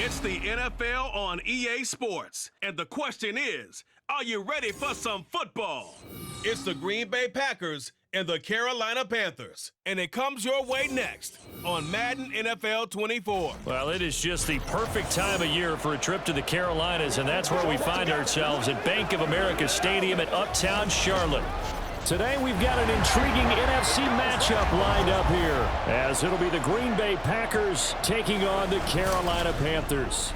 It's the NFL on EA Sports. And the question is, are you ready for some football? It's the Green Bay Packers and the Carolina Panthers. And it comes your way next on Madden NFL 24. Well, it is just the perfect time of year for a trip to the Carolinas, and that's where we find ourselves at Bank of America Stadium at Uptown Charlotte. Today we've got an intriguing NFC matchup lined up here, as it'll be the Green Bay Packers taking on the Carolina Panthers.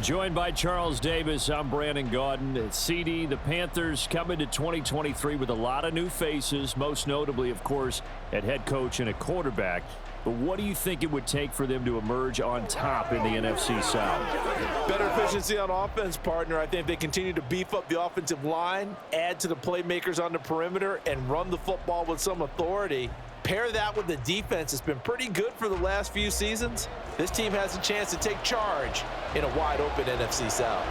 Joined by Charles Davis, I'm Brandon Gaudin. CD, the Panthers come into 2023 with a lot of new faces, most notably, of course, at head coach and a quarterback. But what do you think it would take for them to emerge on top in the NFC South? Better efficiency on offense, partner. I think they continue to beef up the offensive line, add to the playmakers on the perimeter, and run the football with some authority. Pair that with the defense. It's been pretty good for the last few seasons. This team has a chance to take charge in a wide-open NFC South.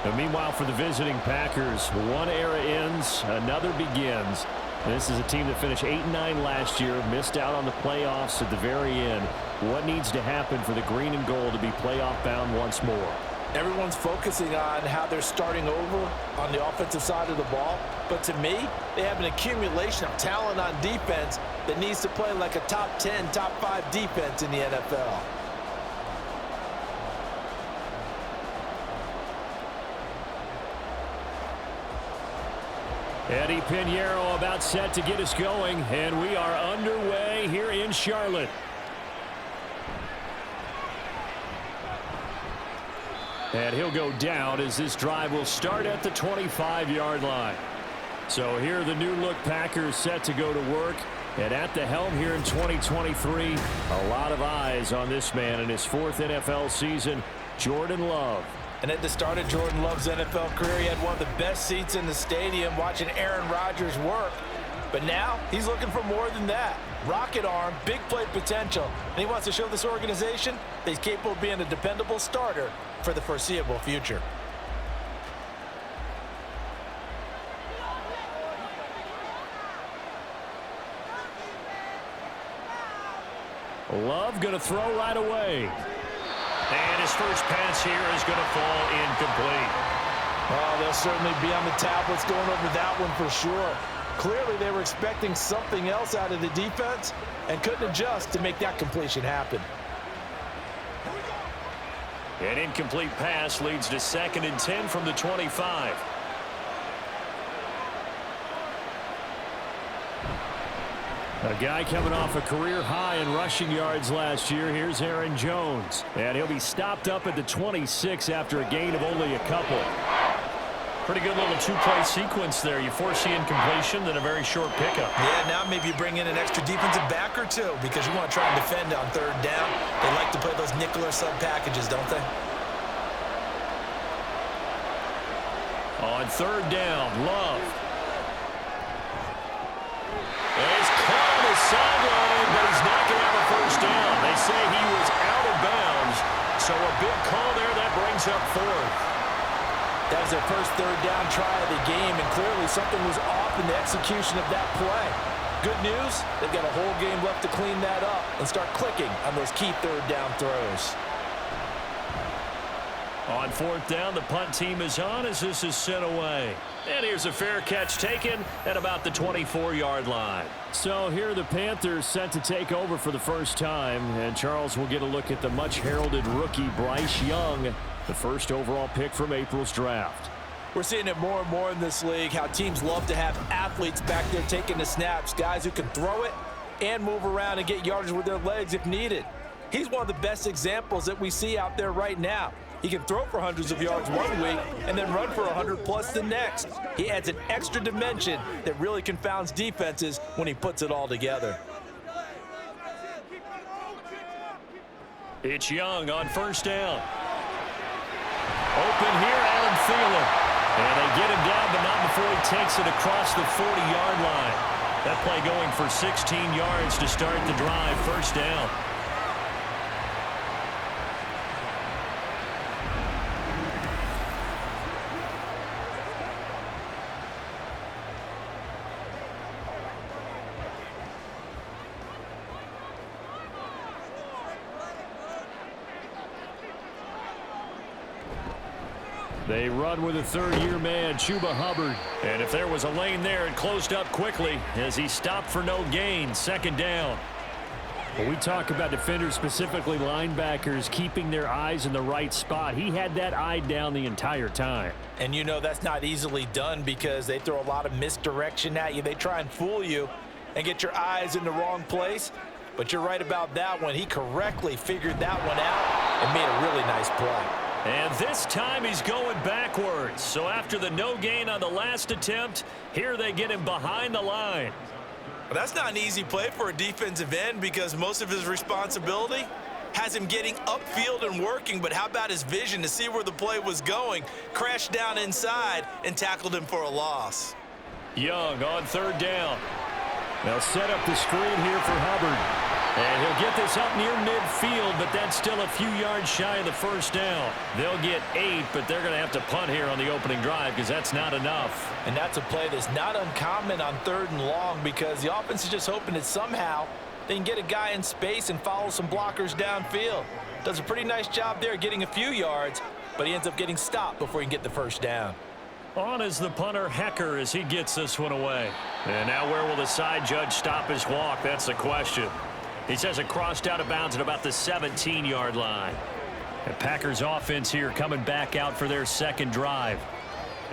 And meanwhile, for the visiting Packers, one era ends, another begins. This is a team that finished 8-9 last year, missed out on the playoffs at the very end. What needs to happen for the green and gold to be playoff-bound once more? Everyone's focusing on how they're starting over on the offensive side of the ball. But to me, they have an accumulation of talent on defense that needs to play like a top 10, top 5 defense in the NFL. Eddie Pinheiro about set to get us going, and we are underway here in Charlotte. And he'll go down as this drive will start at the 25-yard line. So here are the new-look Packers set to go to work. And at the helm here in 2023, a lot of eyes on this man in his 4th NFL season, Jordan Love. And at the start of Jordan Love's NFL career, he had one of the best seats in the stadium watching Aaron Rodgers work. But now he's looking for more than that. Rocket arm, big play potential. And he wants to show this organization that he's capable of being a dependable starter for the foreseeable future. Love going to throw right away. And his first pass here is going to fall incomplete. Oh, they'll certainly be on the tablets going over that one for sure. Clearly, they were expecting something else out of the defense and couldn't adjust to make that completion happen. An incomplete pass leads to 2nd and 10 from the 25. A guy coming off a career high in rushing yards last year. Here's Aaron Jones. And he'll be stopped up at the 26 after a gain of only a couple. Pretty good little two-play sequence there. You force the incompletion, then a very short pickup. Yeah, now maybe you bring in an extra defensive back or two because you want to try and defend on 3rd down. They like to play those nickel or sub packages, don't they? On 3rd down, Love. He's caught on the sideline, but he's not going to have a first down. They say he was out of bounds, so a big call there that brings up 4th. That was their first 3rd down try of the game, and clearly something was off in the execution of that play. Good news, they've got a whole game left to clean that up and start clicking on those key 3rd down throws. On 4th down, the punt team is on as this is sent away. And here's a fair catch taken at about the 24-yard line. So here are the Panthers set to take over for the first time. And Charles will get a look at the much-heralded rookie Bryce Young, the first overall pick from April's draft. We're seeing it more and more in this league, how teams love to have athletes back there taking the snaps, guys who can throw it and move around and get yardage with their legs if needed. He's one of the best examples that we see out there right now. He can throw for hundreds of yards one week and then run for 100+ the next. He adds an extra dimension that really confounds defenses when he puts it all together. It's Young on 1st down. Open here, Adam Thielen. And they get him down, but not before he takes it across the 40-yard line. That play going for 16 yards to start the drive, 1st down. They run with a third-year man, Chuba Hubbard. And if there was a lane there, it closed up quickly as he stopped for no gain. Second down. When we talk about defenders, specifically linebackers, keeping their eyes in the right spot, he had that eye down the entire time. And you know that's not easily done because they throw a lot of misdirection at you. They try and fool you and get your eyes in the wrong place. But you're right about that one. He correctly figured that one out and made a really nice play. And this time he's going backwards. So after the no gain on the last attempt, here they get him behind the line. Well, that's not an easy play for a defensive end because most of his responsibility has him getting upfield and working, but how about his vision to see where the play was going, crashed down inside, and tackled him for a loss. Young on third down. They'll set up the screen here for Hubbard. And he'll get this up near midfield, but that's still a few yards shy of the first down. They'll get 8, but they're going to have to punt here on the opening drive because that's not enough. And that's a play that's not uncommon on 3rd and long because the offense is just hoping that somehow they can get a guy in space and follow some blockers downfield. Does a pretty nice job there getting a few yards, but he ends up getting stopped before he can get the first down. On is the punter, Hecker, as he gets this one away. And now where will the side judge stop his walk? That's the question. He says it crossed out of bounds at about the 17-yard line. The Packers offense here coming back out for their second drive.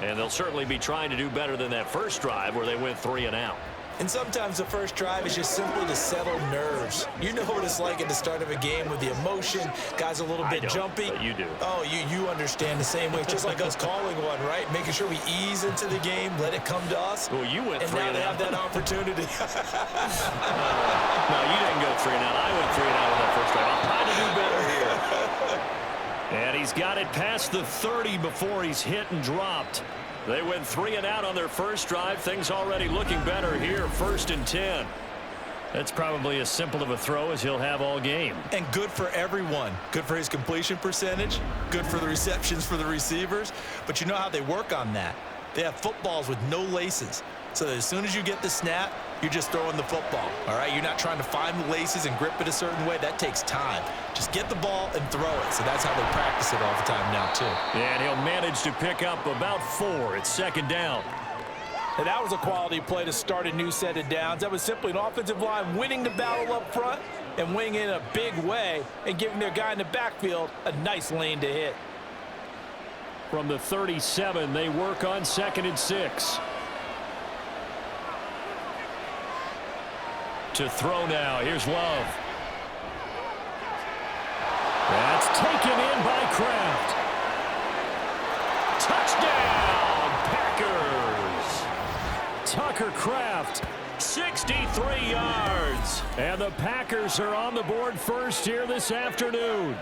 And they'll certainly be trying to do better than that first drive where they went 3 and out. And sometimes the first drive is just simply to settle nerves. You know what it's like at the start of a game with the emotion. Guys a little bit jumpy. But you do. Oh, you understand the same way. It's just like us calling one, right? Making sure we ease into the game, let it come to us. Well, you went 3 and out. And now they have that opportunity. No, you didn't go 3 and out. I went 3 and out in that first drive. I'm trying to do better here. And he's got it past the 30 before he's hit and dropped. They went 3 and out on their first drive. Things already looking better here. 1st and 10. That's probably as simple of a throw as he'll have all game. And good for everyone. Good for his completion percentage. Good for the receptions for the receivers. But you know how they work on that. They have footballs with no laces. So that as soon as you get the snap, you're just throwing the football. All right? You're not trying to find the laces and grip it a certain way. That takes time. Just get the ball and throw it. So that's how they practice it all the time now, too. And he'll manage to pick up about 4. It's 2nd down. And that was a quality play to start a new set of downs. That was simply an offensive line winning the battle up front and winning in a big way and giving their guy in the backfield a nice lane to hit. From the 37, they work on 2nd and 6. To throw now. Here's Love. That's taken in by Kraft. Touchdown, Packers. Tucker Kraft, 63 yards. And the Packers are on the board first here this afternoon.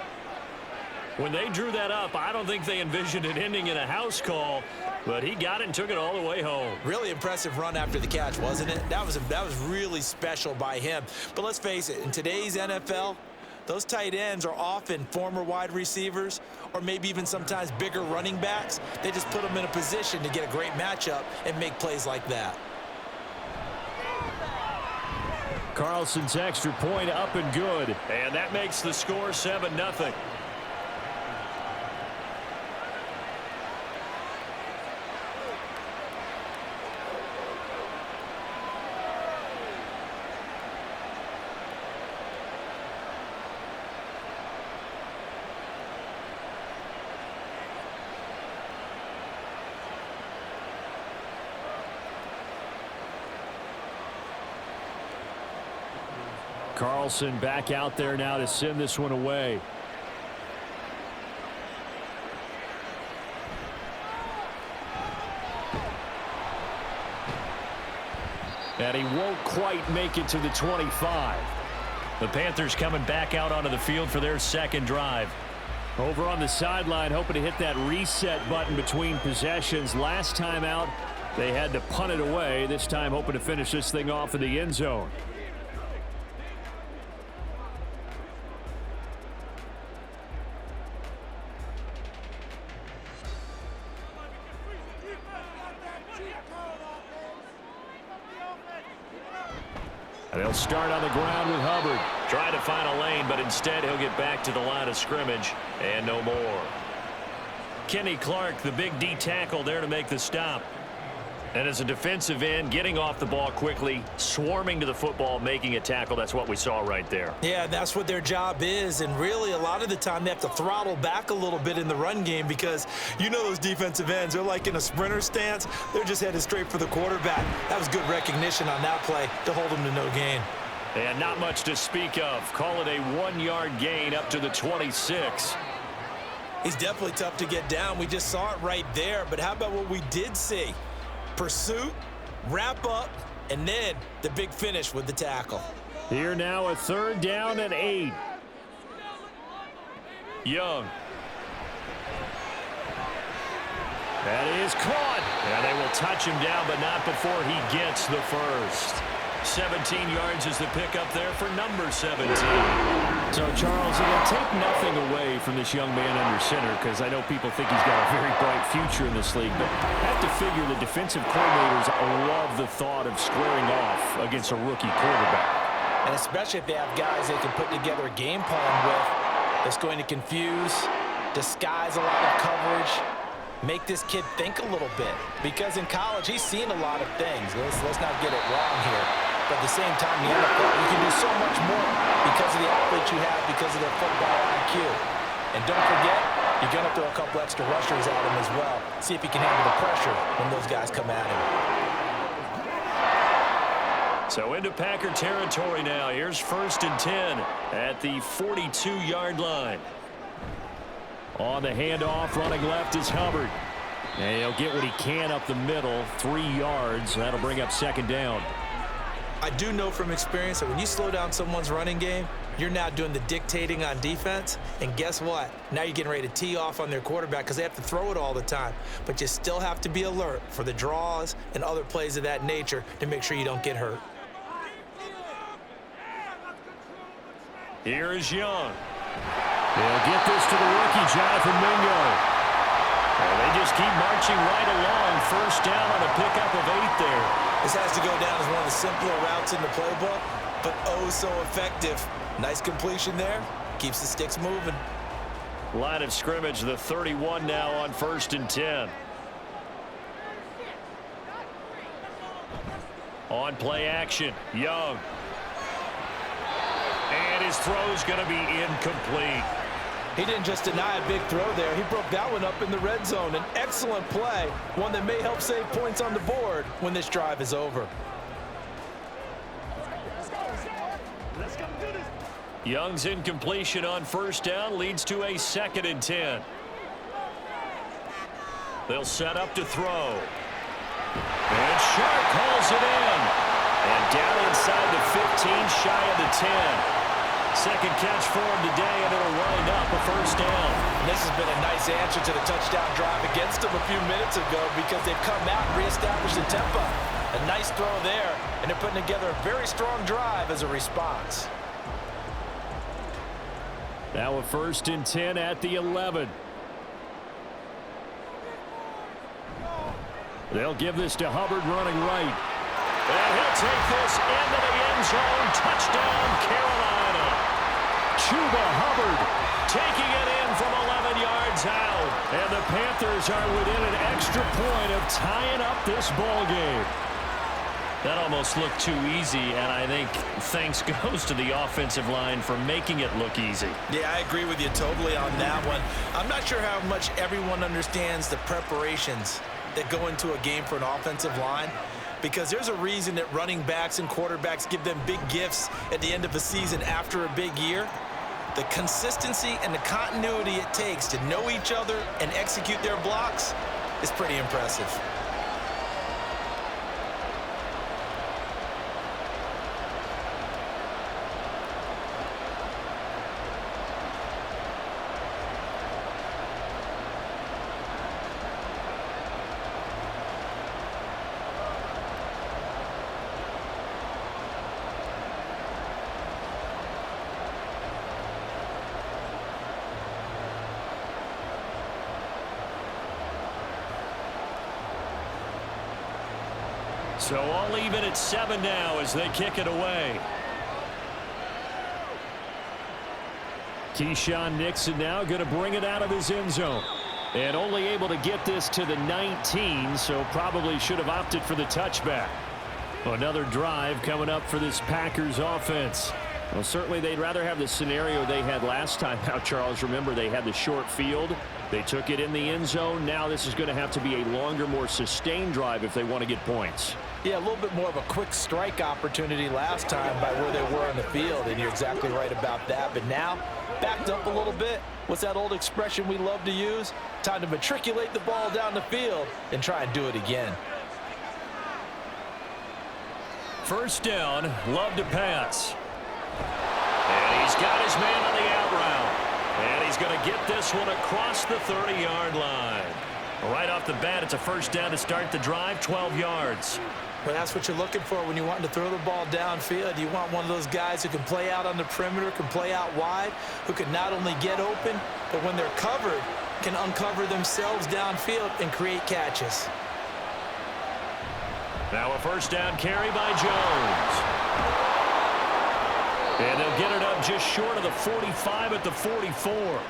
When they drew that up, I don't think they envisioned it ending in a house call, but he got it and took it all the way home. Really impressive run after the catch, wasn't it? That was really special by him. But let's face it, in today's NFL, those tight ends are often former wide receivers or maybe even sometimes bigger running backs. They just put them in a position to get a great matchup and make plays like that. Carlson's extra point up and good. And that makes the score 7-0. Carlson back out there now to send this one away. And he won't quite make it to the 25. The Panthers coming back out onto the field for their second drive. Over on the sideline, hoping to hit that reset button between possessions. Last time out, they had to punt it away. This time hoping to finish this thing off in the end zone. They'll start on the ground with Hubbard. Trying to find a lane, but instead he'll get back to the line of scrimmage and no more. Kenny Clark, the big D tackle there to make the stop. And as a defensive end, getting off the ball quickly, swarming to the football, making a tackle, that's what we saw right there. Yeah, that's what their job is, and really a lot of the time they have to throttle back a little bit in the run game because you know those defensive ends, they're like in a sprinter stance. They're just headed straight for the quarterback. That was good recognition on that play to hold them to no gain. And not much to speak of. Call it a 1-yard gain up to the 26. He's definitely tough to get down. We just saw it right there, but how about what we did see? Pursuit, wrap up, and then the big finish with the tackle. Here now, a 3rd down and 8. Young. That is caught. And they will touch him down, but not before he gets the first. 17 yards is the pickup there for number 17. So, Charles, it'll take nothing away from this young man under center because I know people think he's got a very bright future in this league, but I have to figure the defensive coordinators love the thought of squaring off against a rookie quarterback. And especially if they have guys they can put together a game plan with that's going to confuse, disguise a lot of coverage, make this kid think a little bit. Because in college, he's seen a lot of things. Let's not get it wrong here. But at the same time, in the NFL, you can do so much more because of the athletes you have, because of their football IQ. And don't forget, you're going to throw a couple extra rushers at him as well. See if he can handle the pressure when those guys come at him. So into Packer territory now. Here's 1st and 10 at the 42-yard line. On the handoff, running left is Hubbard. And he'll get what he can up the middle, 3 yards. That'll bring up 2nd down. I do know from experience that when you slow down someone's running game, you're now doing the dictating on defense. And guess what? Now you're getting ready to tee off on their quarterback because they have to throw it all the time. But you still have to be alert for the draws and other plays of that nature to make sure you don't get hurt. Here is Young. They'll get this to the rookie, Jonathan Mingo. And they just keep marching right along. 1st down on a pickup of 8 there. This has to go down as one of the simpler routes in the playbook, but oh so effective. Nice completion there. Keeps the sticks moving. Line of scrimmage, the 31 now on 1st and 10. On play action, Young. And his throw's going to be incomplete. He didn't just deny a big throw there. He broke that one up in the red zone. An excellent play, one that may help save points on the board when this drive is over. Young's incompletion on 1st down leads to a 2nd and 10. They'll set up to throw. And Sharp calls it in. And down inside the 15, shy of the 10. 2nd catch for him today, and it'll wind up a 1st down. And this has been a nice answer to the touchdown drive against them a few minutes ago because they've come out and reestablished the tempo. A nice throw there, and they're putting together a very strong drive as a response. Now a 1st and 10 at the 11. They'll give this to Hubbard running right. And he'll take this into the end zone. Touchdown, Carolina. Chuba Hubbard taking it in from 11 yards out. And the Panthers are within an extra point of tying up this ball game. That almost looked too easy, and I think thanks goes to the offensive line for making it look easy. Yeah, I agree with you totally on that one. I'm not sure how much everyone understands the preparations that go into a game for an offensive line, because there's a reason that running backs and quarterbacks give them big gifts at the end of a season after a big year. The consistency and the continuity it takes to know each other and execute their blocks is pretty impressive. So all even at 7 now as they kick it away. Keyshawn Nixon now going to bring it out of his end zone. And only able to get this to the 19, so probably should have opted for the touchback. Another drive coming up for this Packers offense. Well, certainly they'd rather have the scenario they had last time out, Charles. Remember, they had the short field. They took it in the end zone. Now this is going to have to be a longer, more sustained drive if they want to get points. Yeah, a little bit more of a quick strike opportunity last time by where they were in the field, and you're exactly right about that. But now, backed up a little bit. What's that old expression we love to use? Time to matriculate the ball down the field and try and do it again. First down, Love to pass. And he's got his man on the out route. And he's going to get this one across the 30-yard line. Right off the bat, it's a first down to start the drive, 12 yards. Well, that's what you're looking for when you want to throw the ball downfield. You want one of those guys who can play out on the perimeter, can play out wide, who can not only get open, but when they're covered, can uncover themselves downfield and create catches. Now a first down carry by Jones. And they'll get it up just short of the 45 at the 44.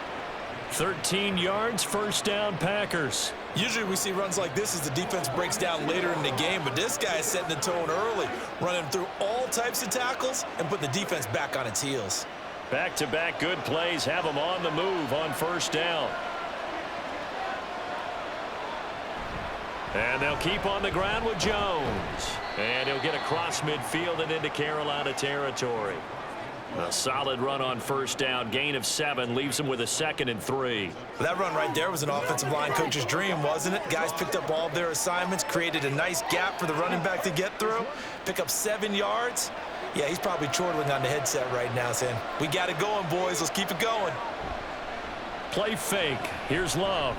13 yards, first down Packers. Usually we see runs like this as the defense breaks down later in the game, but this guy is setting the tone early, running through all types of tackles and putting the defense back on its heels. Back-to-back good plays have them on the move on first down. And they'll keep on the ground with Jones. And he'll get across midfield and into Carolina territory. A solid run on first down, gain of 7, leaves him with a 2nd and 3. That run right there was an offensive line coach's dream, wasn't it? Guys picked up all of their assignments, created a nice gap for the running back to get through, pick up 7 yards. Yeah, he's probably chortling on the headset right now saying, we got it going, boys. Let's keep it going. Play fake. Here's Love.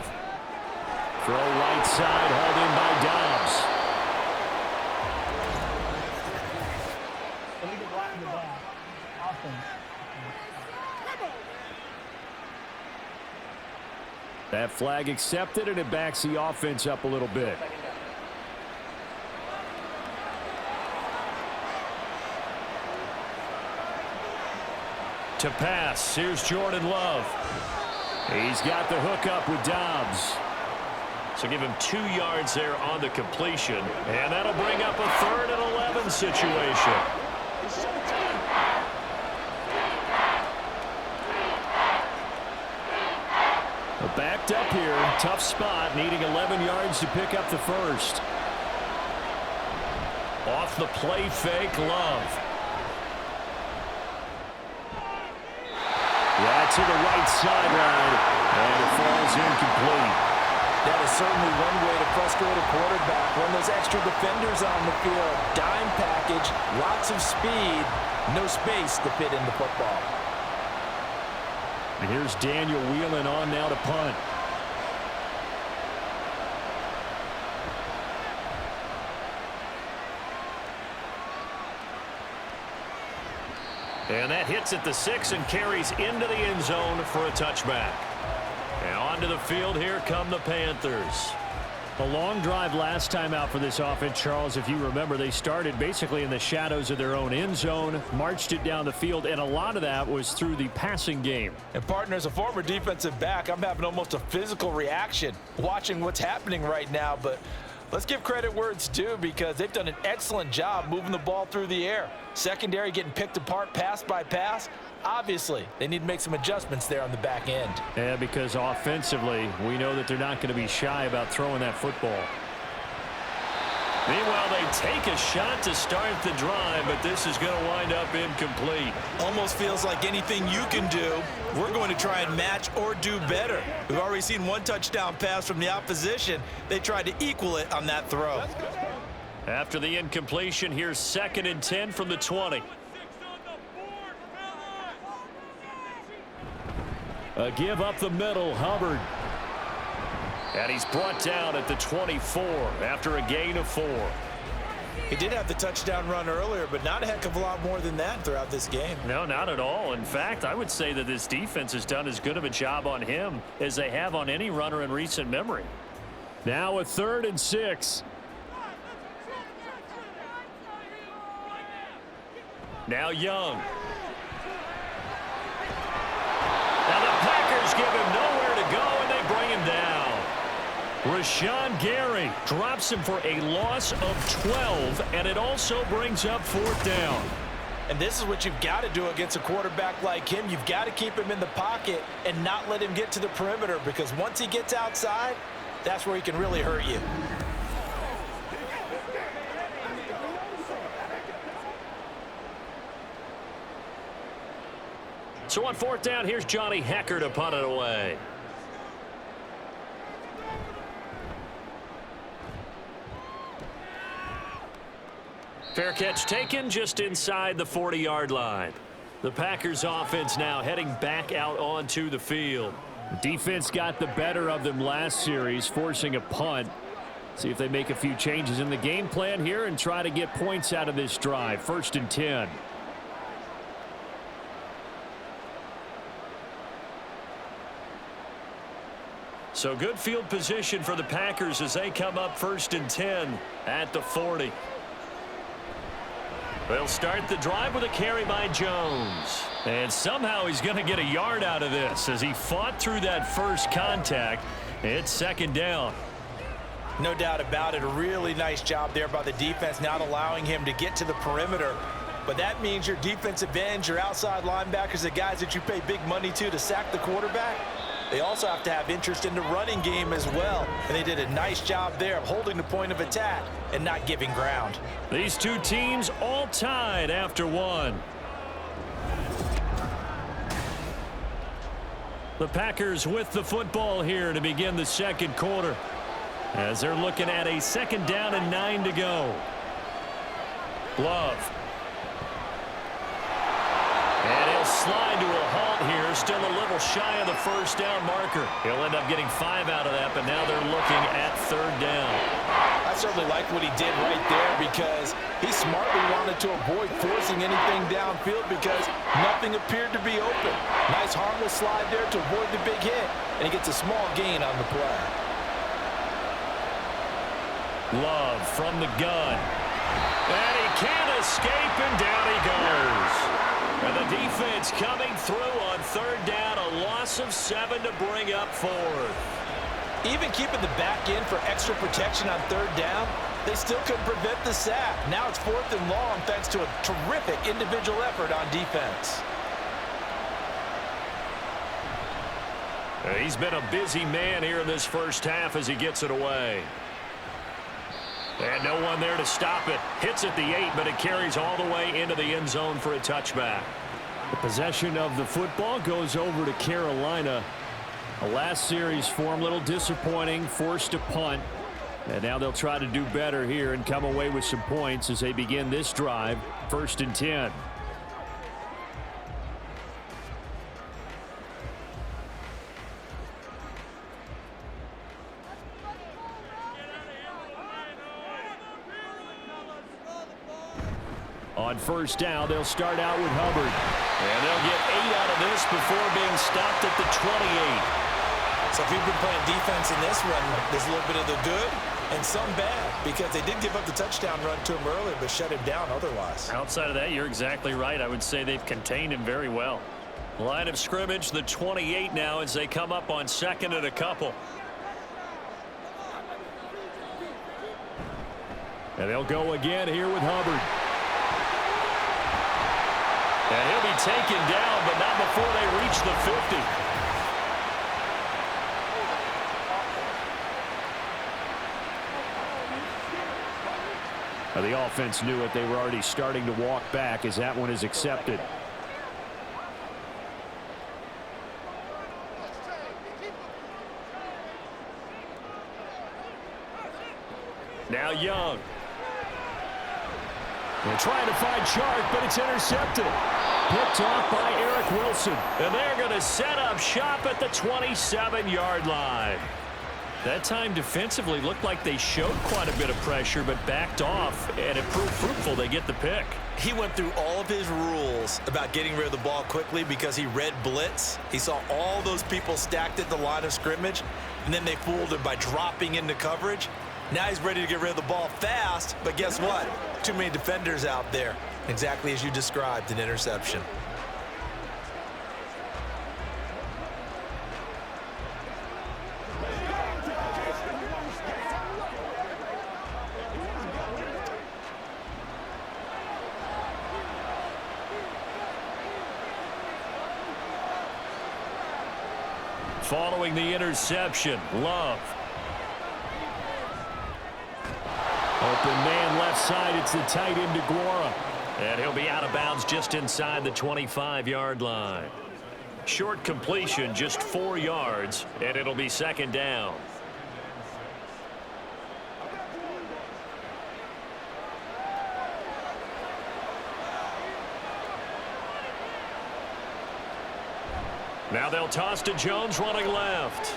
Throw right side, hauled in by Dobbs. That flag accepted, and it backs the offense up a little bit. To pass, here's Jordan Love. He's got the hook up with Dobbs. So give him 2 yards there on the completion, and that'll bring up a 3rd and 11 situation. Backed up here, tough spot, needing 11 yards to pick up the first. Off the play fake, Love. Yeah, to the right sideline, and it falls incomplete. That is certainly one way to frustrate a quarterback. Run those extra defenders on the field. Dime package, lots of speed, no space to fit in the football. And here's Daniel wheeling on now to punt. And that hits at the 6 and carries into the end zone for a touchback. And onto the field here come the Panthers. A long drive last time out for this offense, Charles. If you remember, they started basically in the shadows of their own end zone, marched it down the field, and a lot of that was through the passing game. And partner, as a former defensive back, I'm having almost a physical reaction watching what's happening right now. But let's give credit where it's due, because they've done an excellent job moving the ball through the air. Secondary getting picked apart pass by pass. Obviously, they need to make some adjustments there on the back end. Yeah, because offensively, we know that they're not going to be shy about throwing that football. Meanwhile, they take a shot to start the drive, but this is going to wind up incomplete. Almost feels like anything you can do, we're going to try and match or do better. We've already seen one touchdown pass from the opposition. They tried to equal it on that throw. After the incompletion, here's 2nd and 10 from the 20. A give up the middle, Hubbard. And he's brought down at the 24 after a gain of 4. He did have the touchdown run earlier, but not a heck of a lot more than that throughout this game. No, not at all. In fact, I would say that this defense has done as good of a job on him as they have on any runner in recent memory. Now a 3rd and 6. Now Young. Now the Packers give him nowhere to go, and they bring him down. Rashawn Gary drops him for a loss of 12, and it also brings up 4th down. And this is what you've got to do against a quarterback like him. You've got to keep him in the pocket and not let him get to the perimeter, because once he gets outside, that's where he can really hurt you. So on 4th down, here's Johnny Hecker to punt it away. Fair catch taken just inside the 40-yard line. The Packers offense now heading back out onto the field. Defense got the better of them last series, forcing a punt. See if they make a few changes in the game plan here and try to get points out of this drive. 1st and 10. So good field position for the Packers as they come up 1st and 10 at the 40. They'll start the drive with a carry by Jones. And somehow he's going to get a yard out of this as he fought through that first contact. It's 2nd down. No doubt about it. A really nice job there by the defense, not allowing him to get to the perimeter. But that means your defensive ends, your outside linebackers, the guys that you pay big money to sack the quarterback, they also have to have interest in the running game as well. And they did a nice job there of holding the point of attack and not giving ground. These two teams all tied after 1. The Packers with the football here to begin the 2nd quarter, as they're looking at a 2nd down and 9 to go. Love. And he'll slide to a halt here, still a little shy of the 1st down marker. He'll end up getting 5 out of that, but now they're looking at 3rd down. I certainly like what he did right there, because he smartly wanted to avoid forcing anything downfield because nothing appeared to be open. Nice harmless slide there to avoid the big hit, and he gets a small gain on the play. Love from the gun. And he can't escape, and down he goes. And the defense coming through on 3rd down, a loss of 7 to bring up 4th. Even keeping the back end for extra protection on 3rd down, they still couldn't prevent the sack. Now it's 4th and long thanks to a terrific individual effort on defense. He's been a busy man here in this first half as he gets it away. And no one there to stop it. Hits at the 8, but it carries all the way into the end zone for a touchback. The possession of the football goes over to Carolina. The last series for them, a little disappointing, forced a punt. And now they'll try to do better here and come away with some points as they begin this drive, 1st and 10. On 1st down, they'll start out with Hubbard. And they'll get 8 out of this before being stopped at the 28. So if you've been playing defense in this one, there's a little bit of the good and some bad, because they did give up the touchdown run to him earlier, but shut him down otherwise. Outside of that, you're exactly right. I would say they've contained him very well. Line of scrimmage, the 28 now, as they come up on 2nd and a couple. And they'll go again here with Hubbard. And he'll be taken down, but not before they reach the 50. Now the offense knew it. They were already starting to walk back as that one is accepted. Now Young. They're trying to find Sharp, but it's intercepted. Picked off by Eric Wilson. And they're going to set up shop at the 27-yard line. That time defensively looked like they showed quite a bit of pressure, but backed off, and it proved fruitful. They get the pick. He went through all of his rules about getting rid of the ball quickly because he read blitz. He saw all those people stacked at the line of scrimmage, and then they fooled him by dropping into coverage. Now he's ready to get rid of the ball fast, but guess what? Too many defenders out there. Exactly as you described, an interception. following the interception. Love. Open man left side. It's the tight end DeGuara. And he'll be out of bounds just inside the 25-yard line. Short completion, just 4 yards, and it'll be second down. Now they'll toss to Jones running left.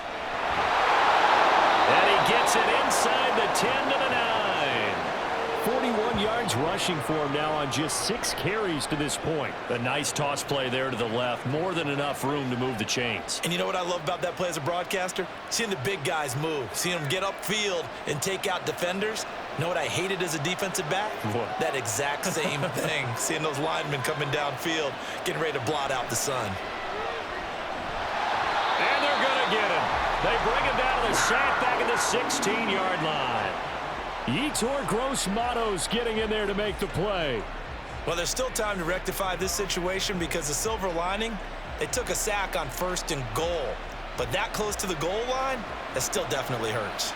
And he gets it inside the 10 to the 9. 41 yards rushing for him now on just 6 carries to this point. A nice toss play there to the left. More than enough room to move the chains. And you know what I love about that play as a broadcaster? Seeing the big guys move. Seeing them get upfield and take out defenders. You know what I hated as a defensive back? What? That exact same thing. Seeing those linemen coming downfield, getting ready to blot out the sun. And they're going to get him. They bring him down to the sack back at the 16-yard line. Yetur Gross-Matos getting in there to make the play. Well, there's still time to rectify this situation because the silver lining, they took a sack on 1st and goal. But that close to the goal line, that still definitely hurts.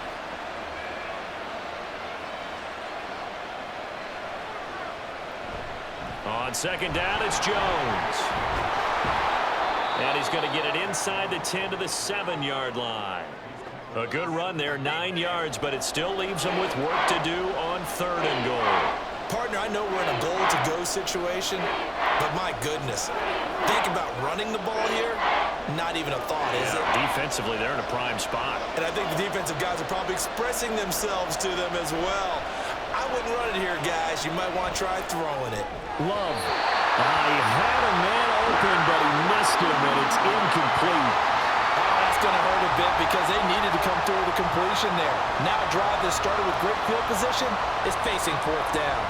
On second down, it's Jones. And he's going to get it inside the 10 to the 7-yard line. A good run there, 9 yards, but it still leaves him with work to do on 3rd and goal. Partner, I know we're in a goal-to-go situation, but my goodness. Think about running the ball here. Not even a thought, is it? Defensively, they're in a prime spot. And I think the defensive guys are probably expressing themselves to them as well. I wouldn't run it here, guys. You might want to try throwing it. Love. He had a man open, but he missed him, and it's incomplete. That's going to hurt a bit because they needed to come through the completion there. Now a drive that started with great field position is facing 4th down.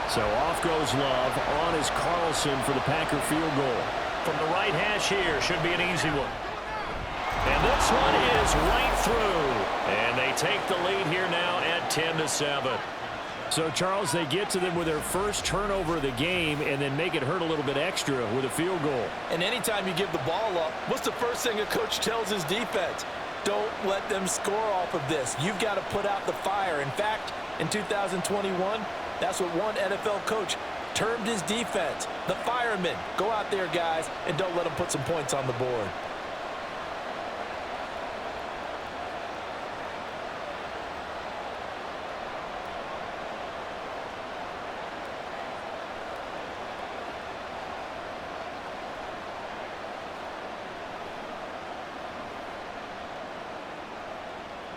So off goes Love. On is Carlson for the Packer field goal. From the right hash here, should be an easy one. And this one is right through. And they take the lead here now at 10-7. So, Charles, they get to them with their first turnover of the game and then make it hurt a little bit extra with a field goal. And anytime you give the ball up, what's the first thing a coach tells his defense? Don't let them score off of this. You've got to put out the fire. In fact, in 2021, that's what one NFL coach termed his defense. The firemen. Go out there, guys, and don't let them put some points on the board.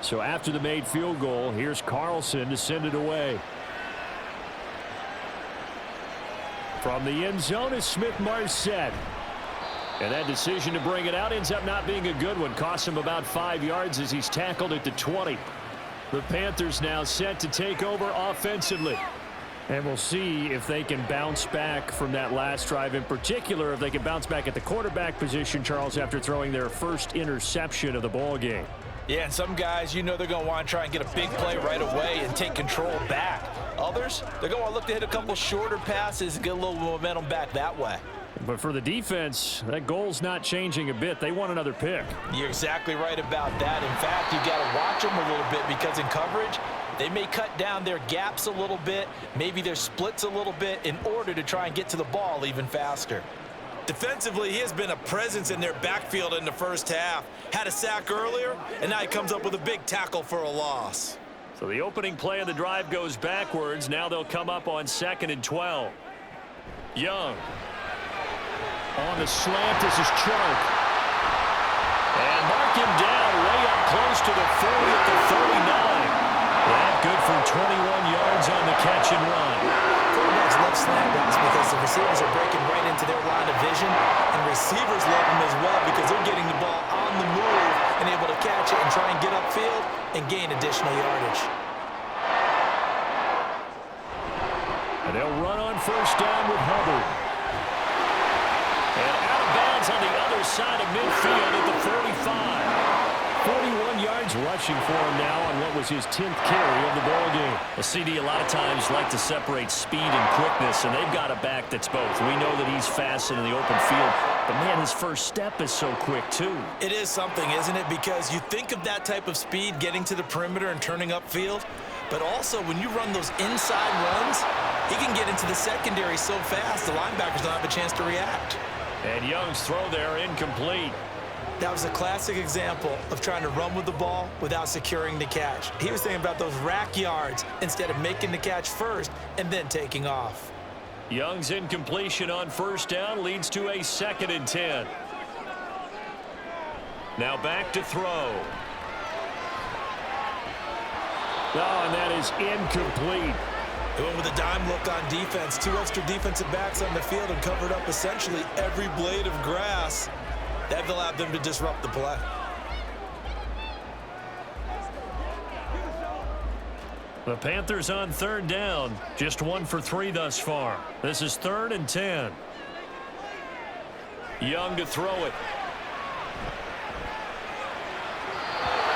So after the made field goal, here's Carlson to send it away. From the end zone is Smith-Marset. And that decision to bring it out ends up not being a good one. Costs him about 5 yards as he's tackled at the 20. The Panthers now set to take over offensively. And we'll see if they can bounce back from that last drive. In particular, if they can bounce back at the quarterback position, Charles, after throwing their first interception of the ball game. Yeah, and some guys, you know they're going to want to try and get a big play right away and take control back. Others, they're going to look to hit a couple shorter passes and get a little momentum back that way. But for the defense, that goal's not changing a bit. They want another pick. You're exactly right about that. In fact, you got to watch them a little bit because in coverage, they may cut down their gaps a little bit, maybe their splits a little bit in order to try and get to the ball even faster. Defensively, he has been a presence in their backfield in the first half. Had a sack earlier, and now he comes up with a big tackle for a loss. So the opening play of the drive goes backwards. Now they'll come up on 2nd and 12. Young. On the slant, this is Chark. And mark him down way up close to the 40 at the 39. That good for 21 yards on the catch and run. Quarterbacks love slant routes because the receivers are breaking right into their line of vision, and receivers love them as well because they're getting the ball on the move and able to catch it and try and get upfield and gain additional yardage. And they'll run on 1st down with Hubbard. And out of bounds on the other side of midfield at the 45. 41 yards rushing for him now on what was his 10th carry of the ball game. Well, CD, a lot of times like to separate speed and quickness, and they've got a back that's both. We know that he's fast in the open field, but, man, his first step is so quick, too. It is something, isn't it? Because you think of that type of speed getting to the perimeter and turning upfield, but also when you run those inside runs, he can get into the secondary so fast the linebackers don't have a chance to react. And Young's throw there incomplete. That was a classic example of trying to run with the ball without securing the catch. He was thinking about those rack yards instead of making the catch first and then taking off. Young's incompletion on first down leads to a 2nd and 10. Now back to throw. Oh, and that is incomplete. They went with a dime look on defense. 2 extra defensive backs on the field and covered up essentially every blade of grass. That allowed them to disrupt the play. The Panthers on 3rd down. Just 1 for 3 thus far. This is 3rd and 10. Young to throw it.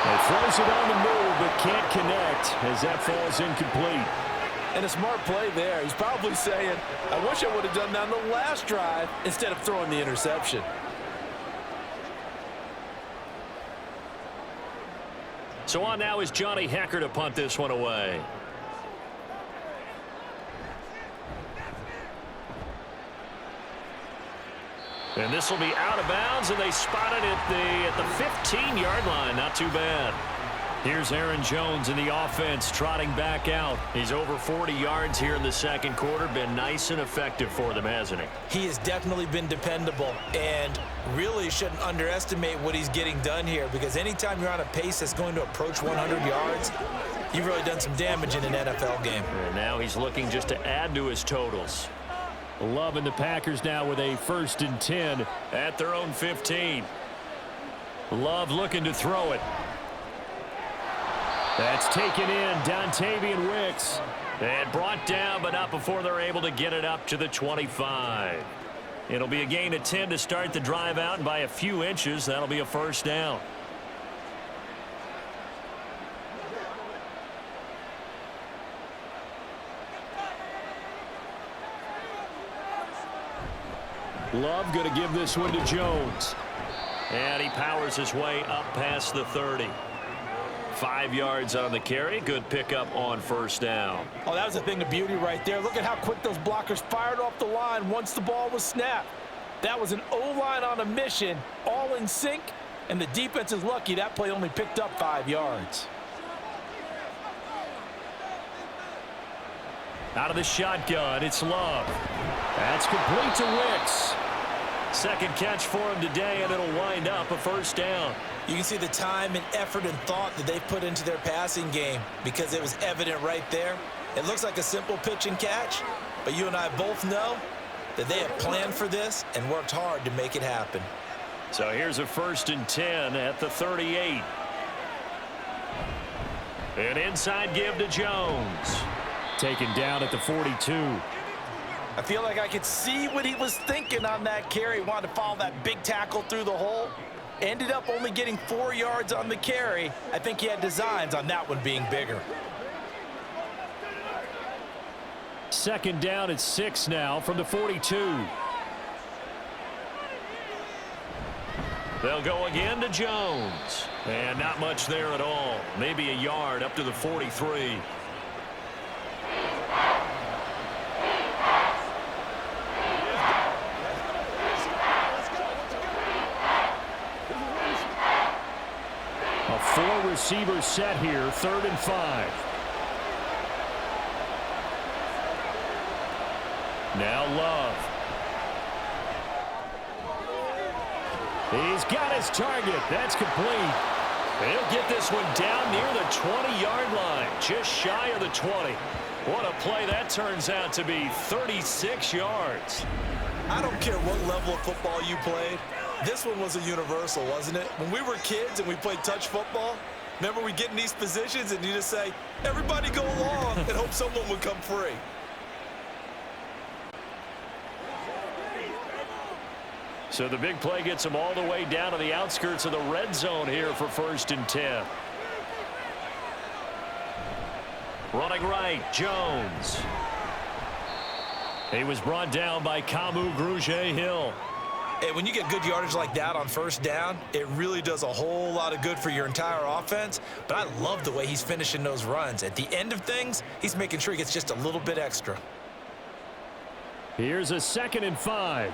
He throws it on the move, but can't connect as that falls incomplete. And a smart play there. He's probably saying, I wish I would have done that on the last drive instead of throwing the interception. So on now is Johnny Hecker to punt this one away. And this will be out of bounds, and they spot it at the 15-yard line. Not too bad. Here's Aaron Jones in the offense trotting back out. He's over 40 yards here in the 2nd quarter. Been nice and effective for them, hasn't he? He has definitely been dependable and really shouldn't underestimate what he's getting done here, because anytime you're on a pace that's going to approach 100 yards, you've really done some damage in an NFL game. And now he's looking just to add to his totals. Loving the Packers now with a 1st and 10 at their own 15. Love looking to throw it. That's taken in. Dontavian Wicks. And brought down, but not before they're able to get it up to the 25. It'll be a gain of 10 to start the drive out, and by a few inches, that'll be a 1st down. Love going to give this one to Jones. And he powers his way up past the 30. 5 yards on the carry. Good pickup on 1st down. Oh, that was a thing of beauty right there. Look at how quick those blockers fired off the line once the ball was snapped. That was an O-line on a mission, all in sync, and the defense is lucky that play only picked up 5 yards. Out of the shotgun, it's Love. That's complete to Wicks. 2nd catch for him today, and it'll wind up a 1st down. You can see the time and effort and thought that they put into their passing game because it was evident right there. It looks like a simple pitch and catch, but you and I both know that they have planned for this and worked hard to make it happen. So here's a 1st and 10 at the 38. An inside give to Jones. Taken down at the 42. I feel like I could see what he was thinking on that carry. He wanted to follow that big tackle through the hole. Ended up only getting 4 yards on the carry. I think he had designs on that one being bigger. 2nd down at 6 now from the 42. They'll go again to Jones. And not much there at all. Maybe a yard up to the 43. A 4-receiver set here, 3rd and 5. Now Love. He's got his target. That's complete. He'll get this one down near the 20-yard line, just shy of the 20. What a play that turns out to be, 36 yards. I don't care what level of football you played. This one was a universal, wasn't it? When we were kids and we played touch football, remember we get in these positions and you just say, everybody go along and hope someone would come free. So the big play gets them all the way down to the outskirts of the red zone here for 1st and 10. Running right, Jones. He was brought down by Kamu Grugier-Hill. Hey, when you get good yardage like that on first down, it really does a whole lot of good for your entire offense. But I love the way he's finishing those runs. At the end of things, he's making sure he gets just a little bit extra. Here's a 2nd and 5.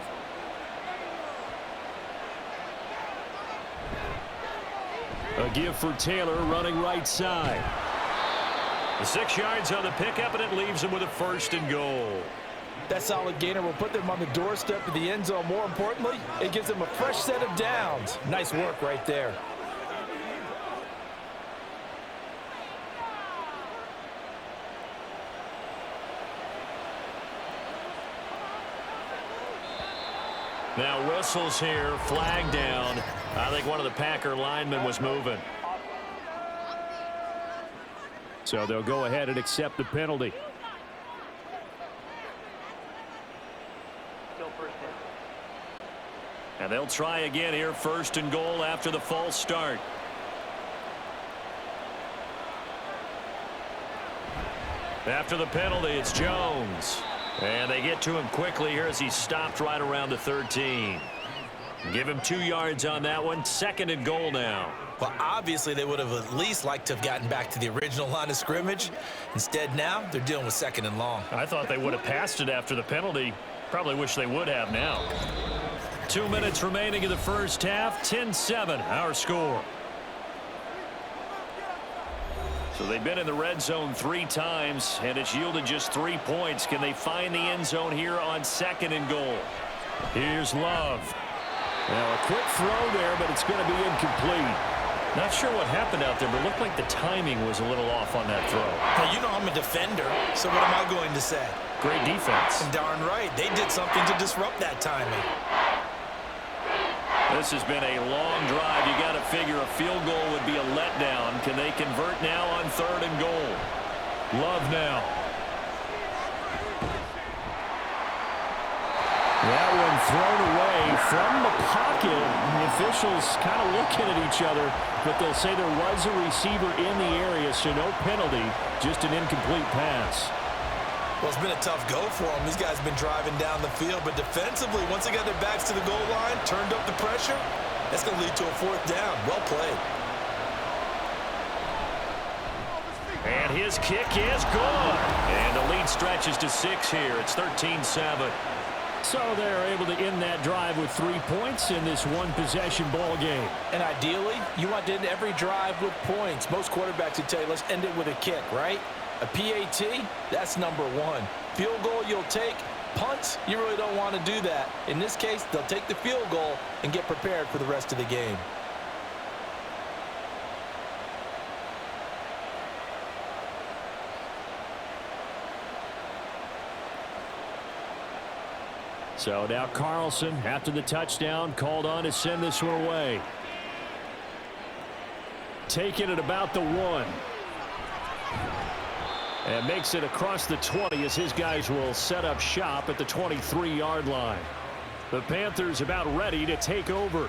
A give for Taylor running right side. The 6 yards on the pickup, and it leaves him with a 1st and goal. That solid gainer will put them on the doorstep of the end zone. More importantly, it gives them a fresh set of downs. Nice work right there. Now whistles here, flag down. I think one of the Packer linemen was moving. So they'll go ahead and accept the penalty. And they'll try again here, 1st and goal after the false start. After the penalty, it's Jones. And they get to him quickly here as he stopped right around the 13. Give him 2 yards on that one. 2nd and goal now. Well, obviously, they would have at least liked to have gotten back to the original line of scrimmage. Instead, now they're dealing with 2nd and long. I thought they would have passed it after the penalty. Probably wish they would have now. 2 minutes remaining in the first half. 10-7, our score. So they've been in the red zone 3 times, and it's yielded just 3 points. Can they find the end zone here on 2nd and goal? Here's Love. Now a quick throw there, but it's going to be incomplete. Not sure what happened out there, but it looked like the timing was a little off on that throw. Now, you know I'm a defender, so what am I going to say? Great defense. Darn right. They did something to disrupt that timing. This has been a long drive. You got to figure a field goal would be a letdown. Can they convert now on 3rd and goal? Love now. That one thrown away from the pocket. The officials kind of looking at each other, but they'll say there was a receiver in the area, so no penalty, just an incomplete pass. Well, it's been a tough go for them. These guys have been driving down the field, but defensively, once they got their backs to the goal line, turned up the pressure, that's going to lead to a 4th down. Well played. And his kick is good. And the lead stretches to 6 here. It's 13-7. So they're able to end that drive with 3 points in this one-possession ball game. And ideally, you want to end every drive with points. Most quarterbacks would tell you, let's end it with a kick, right? A PAT, that's number 1. Field goal you'll take. Punts, you really don't want to do that. In this case, they'll take the field goal and get prepared for the rest of the game. So now Carlson, after the touchdown, called on to send this one away. Taking it about the 1. And makes it across the 20 as his guys will set up shop at the 23-yard line. The Panthers about ready to take over.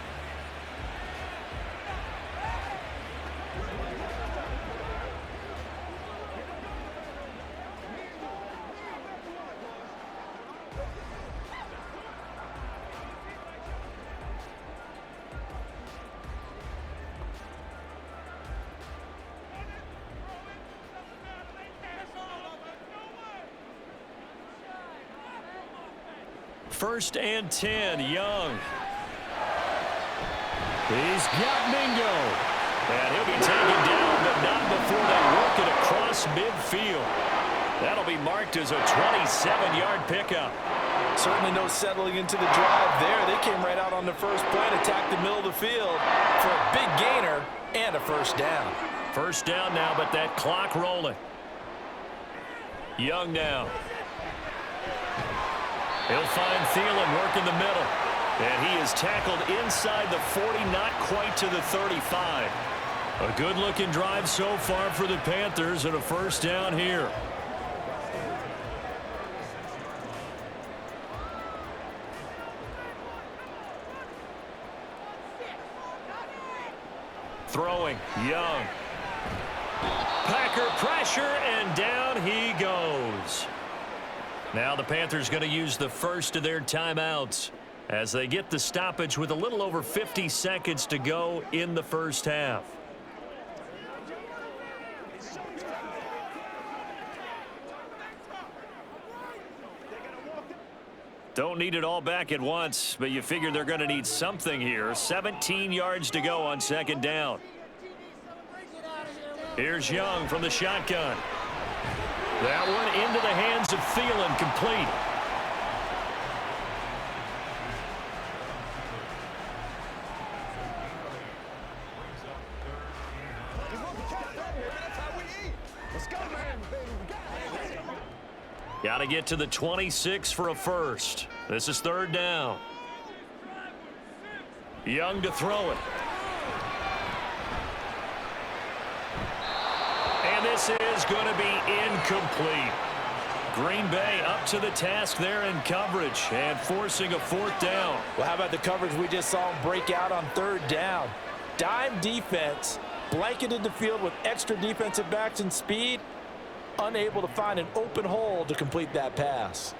First and 10, Young. He's got Mingo. And he'll be taken down, but not before they work it across midfield. That'll be marked as a 27-yard pickup. Certainly no settling into the drive there. They came right out on the first play and attacked the middle of the field for a big gainer and a 1st down. 1st down now, but that clock rolling. Young now. He'll find Thielen working the middle. And he is tackled inside the 40, not quite to the 35. A good-looking drive so far for the Panthers and a 1st down here. Throwing, Young. Packer pressure, and down he goes. Now the Panthers going to use the first of their timeouts as they get the stoppage with a little over 50 seconds to go in the first half. Don't need it all back at once, but you figure they're going to need something here. 17 yards to go on second down. Here's Young from the shotgun. That one into the hands of Thielen, complete. Got to get to the 26 for a first. This is third down. Young to throw it. And this is going to be incomplete. Green Bay up to the task there in coverage and forcing a fourth down. Well, how about the coverage we just saw him break out on third down? Dime defense, blanketed the field with extra defensive backs and speed, unable to find an open hole to complete that pass.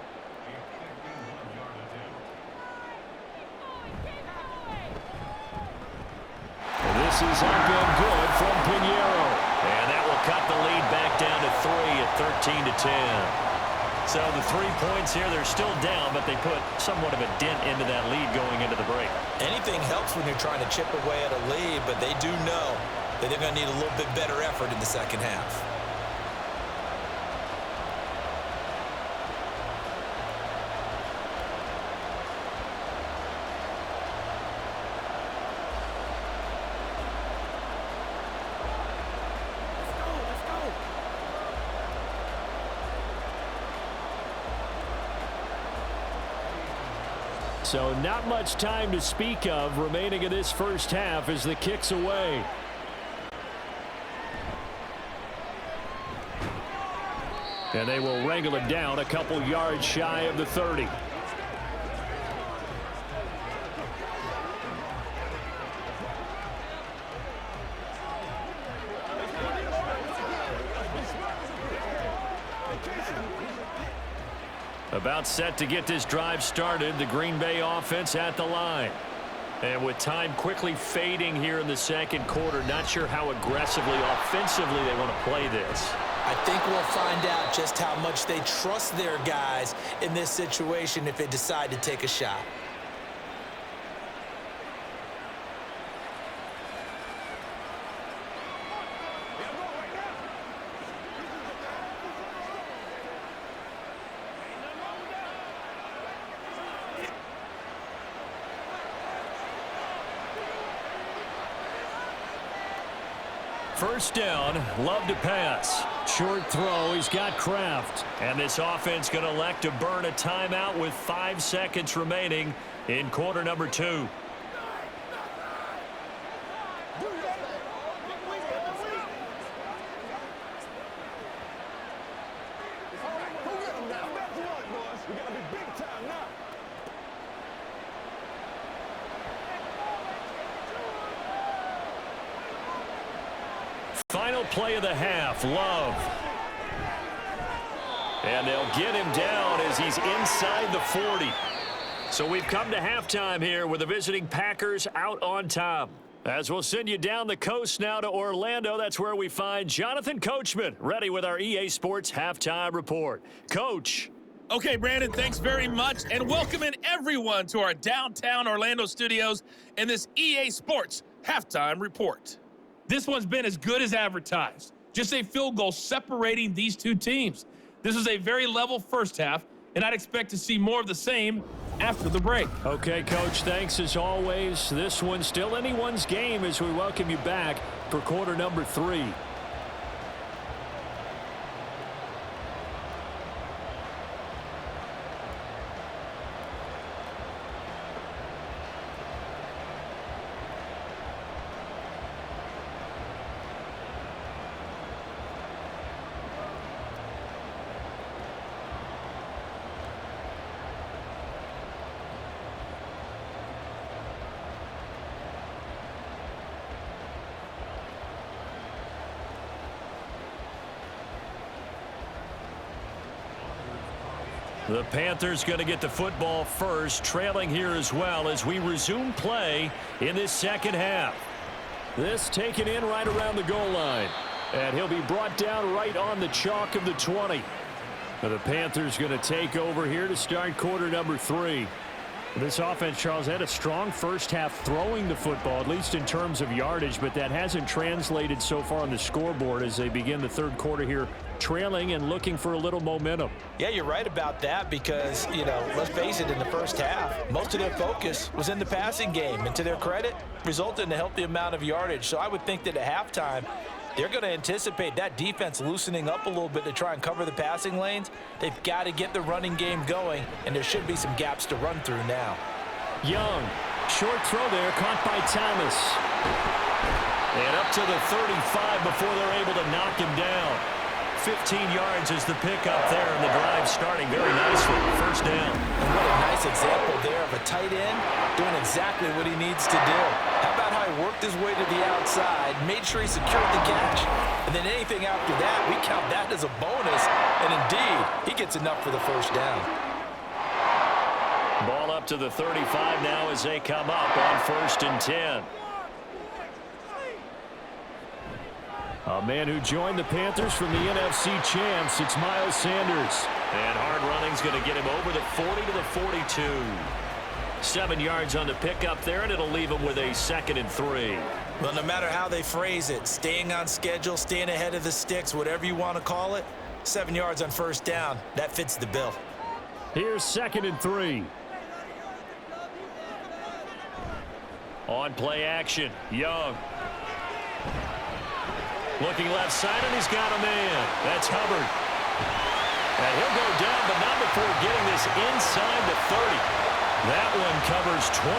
This is up and good from Pinheiro. And that will cut the lead back down to 3 at 13-10. So the 3 points here, they're still down, but they put somewhat of a dent into that lead going into the break. Anything helps when you're trying to chip away at a lead, but they do know that they're going to need a little bit better effort in the second half. So not much time to speak of remaining in this first half as the kick's away. And they will wrangle it down a couple yards shy of the 30. About set to get this drive started. The Green Bay offense at the line. And with time quickly fading here in the second quarter, not sure how aggressively, offensively they want to play this. I think we'll find out just how much they trust their guys in this situation if they decide to take a shot. First down, Love to pass. Short throw, he's got Kraft. And this offense going to elect to burn a timeout with 5 seconds remaining in quarter number 2. Final play of the half, Love. And they'll get him down as he's inside the 40. So we've come to halftime here with the visiting Packers out on top. As we'll send you down the coast now to Orlando, that's where we find Jonathan Coachman ready with our EA Sports Halftime Report. Coach. Okay, Brandon, thanks very much, and welcoming everyone to our downtown Orlando studios in this EA Sports Halftime Report. This one's been as good as advertised. Just a field goal separating these two teams. This is a very level first half, and I'd expect to see more of the same after the break. Okay, Coach, thanks as always. This one's still anyone's game as we welcome you back for quarter number 3. The Panthers going to get the football first, trailing here as well as we resume play in this second half. This taken in right around the goal line. And he'll be brought down right on the chalk of the 20. Now the Panthers going to take over here to start quarter number 3. This offense, Charles, had a strong first half throwing the football, at least in terms of yardage, but that hasn't translated so far on the scoreboard as they begin the third quarter here, trailing and looking for a little momentum. Yeah, you're right about that because, let's face it, in the first half, most of their focus was in the passing game. And to their credit, resulted in a healthy amount of yardage. So I would think that at halftime, they're going to anticipate that defense loosening up a little bit to try and cover the passing lanes. They've got to get the running game going, and there should be some gaps to run through now. Young, short throw there, caught by Thomas. And up to the 35 before they're able to knock him down. 15 yards is the pickup there, and the drive starting very nicely. First down. And what a nice example there of a tight end doing exactly what he needs to do. How about how he worked his way to the outside, made sure he secured the catch, and then anything after that, we count that as a bonus. And indeed, he gets enough for the first down. Ball up to the 35 now as they come up on 1st and 10. A man who joined the Panthers from the NFC champs, it's Miles Sanders. And hard running's going to get him over the 40 to the 42. 7 yards on the pickup there, and it'll leave him with a 2nd and 3. Well, no matter how they phrase it, staying on schedule, staying ahead of the sticks, whatever you want to call it, 7 yards on first down, that fits the bill. Here's 2nd and 3. On play action, Young. Looking left side, and he's got a man. That's Hubbard. And he'll go down, but not before getting this inside the 30. That one covers 29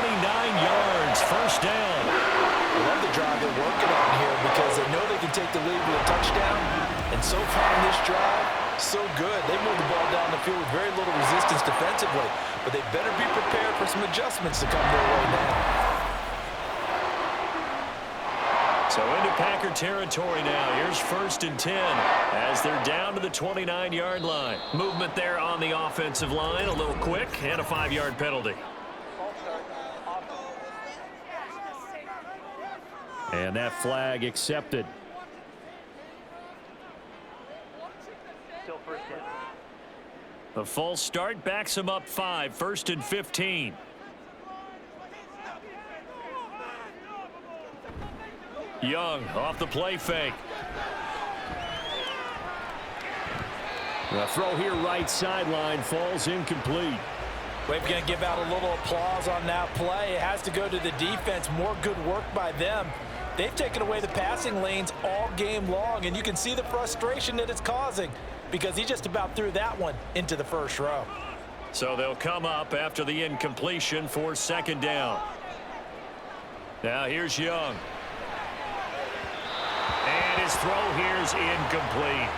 yards. First down. I love the drive they're working on here because they know they can take the lead with a touchdown. And so far in this drive, so good. They moved the ball down the field with very little resistance defensively. But they better be prepared for some adjustments to come their way now. So into Packer territory now. Here's 1st and 10 as they're down to the 29-yard line. Movement there on the offensive line, a little quick, and a 5-yard penalty. And that flag accepted. The false start backs him up 5, 1st and 15. Young off the play fake. The throw here right sideline falls incomplete. We're going to give out a little applause on that play. It has to go to the defense. More good work by them. They've taken away the passing lanes all game long, and you can see the frustration that it's causing because he just about threw that one into the first row. So they'll come up after the incompletion for 2nd down. Now here's Young. And his throw here is incomplete.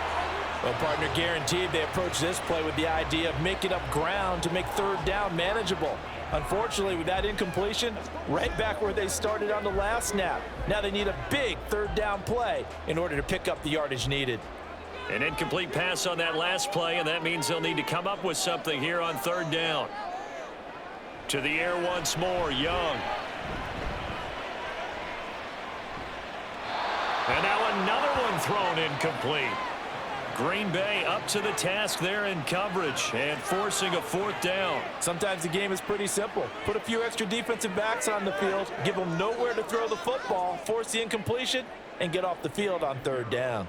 Well, partner, guaranteed they approach this play with the idea of making up ground to make 3rd down manageable. Unfortunately, with that incompletion, right back where they started on the last snap. Now they need a big 3rd down play in order to pick up the yardage needed. An incomplete pass on that last play, and that means they'll need to come up with something here on 3rd down. To the air once more, Young. And now another one thrown incomplete. Green Bay up to the task there in coverage and forcing a 4th down. Sometimes the game is pretty simple. Put a few extra defensive backs on the field, give them nowhere to throw the football, force the incompletion, and get off the field on 3rd down.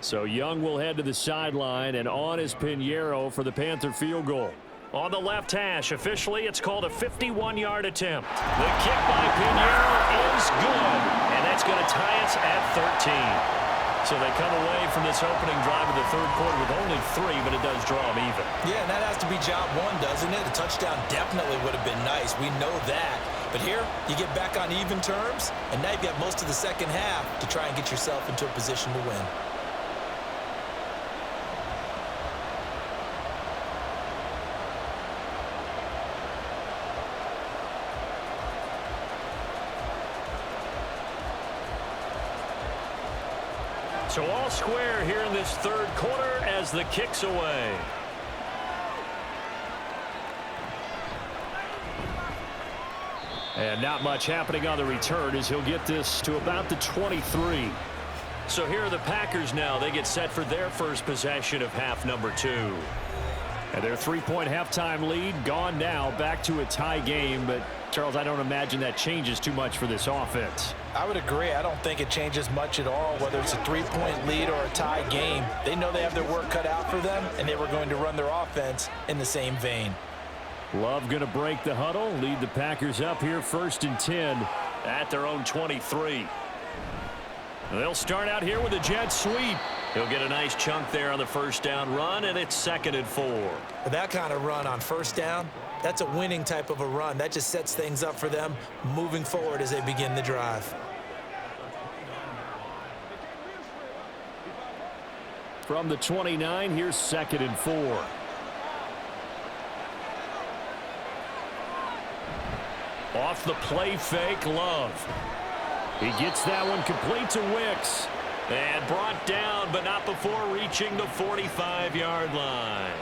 So Young will head to the sideline, and on is Pinheiro for the Panther field goal. On the left hash, officially it's called a 51-yard attempt. The kick by Pinheiro is good, and that's going to tie us at 13. So they come away from this opening drive of the 3rd quarter with only 3, but it does draw them even. Yeah, and that has to be job 1, doesn't it? A touchdown definitely would have been nice. We know that. But here, you get back on even terms, and now you've got most of the second half to try and get yourself into a position to win. So all square here in this 3rd quarter as the kick's away. And not much happening on the return as he'll get this to about the 23. So here are the Packers now. They get set for their first possession of half number 2. And their 3-point halftime lead gone now, back to a tie game. But, Charles, I don't imagine that changes too much for this offense. I would agree. I don't think it changes much at all, whether it's a 3-point lead or a tie game. They know they have their work cut out for them, and they were going to run their offense in the same vein. Love going to break the huddle, lead the Packers up here 1st and 10 at their own 23. They'll start out here with a jet sweep. He'll get a nice chunk there on the first down run, and it's 2nd and 4. That kind of run on first down, that's a winning type of a run. That just sets things up for them moving forward as they begin the drive. From the 29, here's 2nd and 4. Off the play fake, Love. He gets that one complete to Wicks. And brought down, but not before reaching the 45-yard line.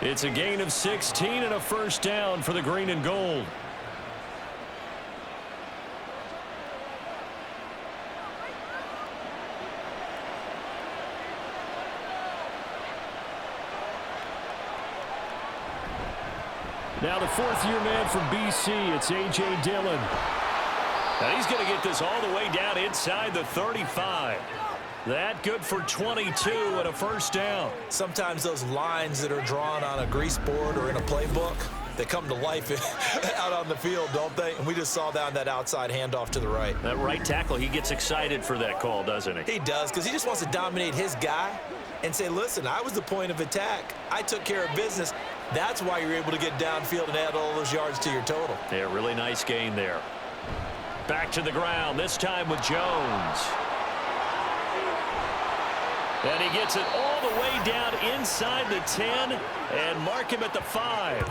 It's a gain of 16 and a first down for the green and gold. Now the 4th-year man from BC, it's A.J. Dillon. Now he's going to get this all the way down inside the 35. That good for 22 and a first down. Sometimes those lines that are drawn on a grease board or in a playbook, they come to life out on the field, don't they? And we just saw down that outside handoff to the right. That right tackle, he gets excited for that call, doesn't he? He does, because he just wants to dominate his guy and say, listen, I was the point of attack. I took care of business. That's why you're able to get downfield and add all those yards to your total. Yeah, really nice gain there. Back to the ground, this time with Jones. And he gets it all the way down inside the 10 and mark him at the 5.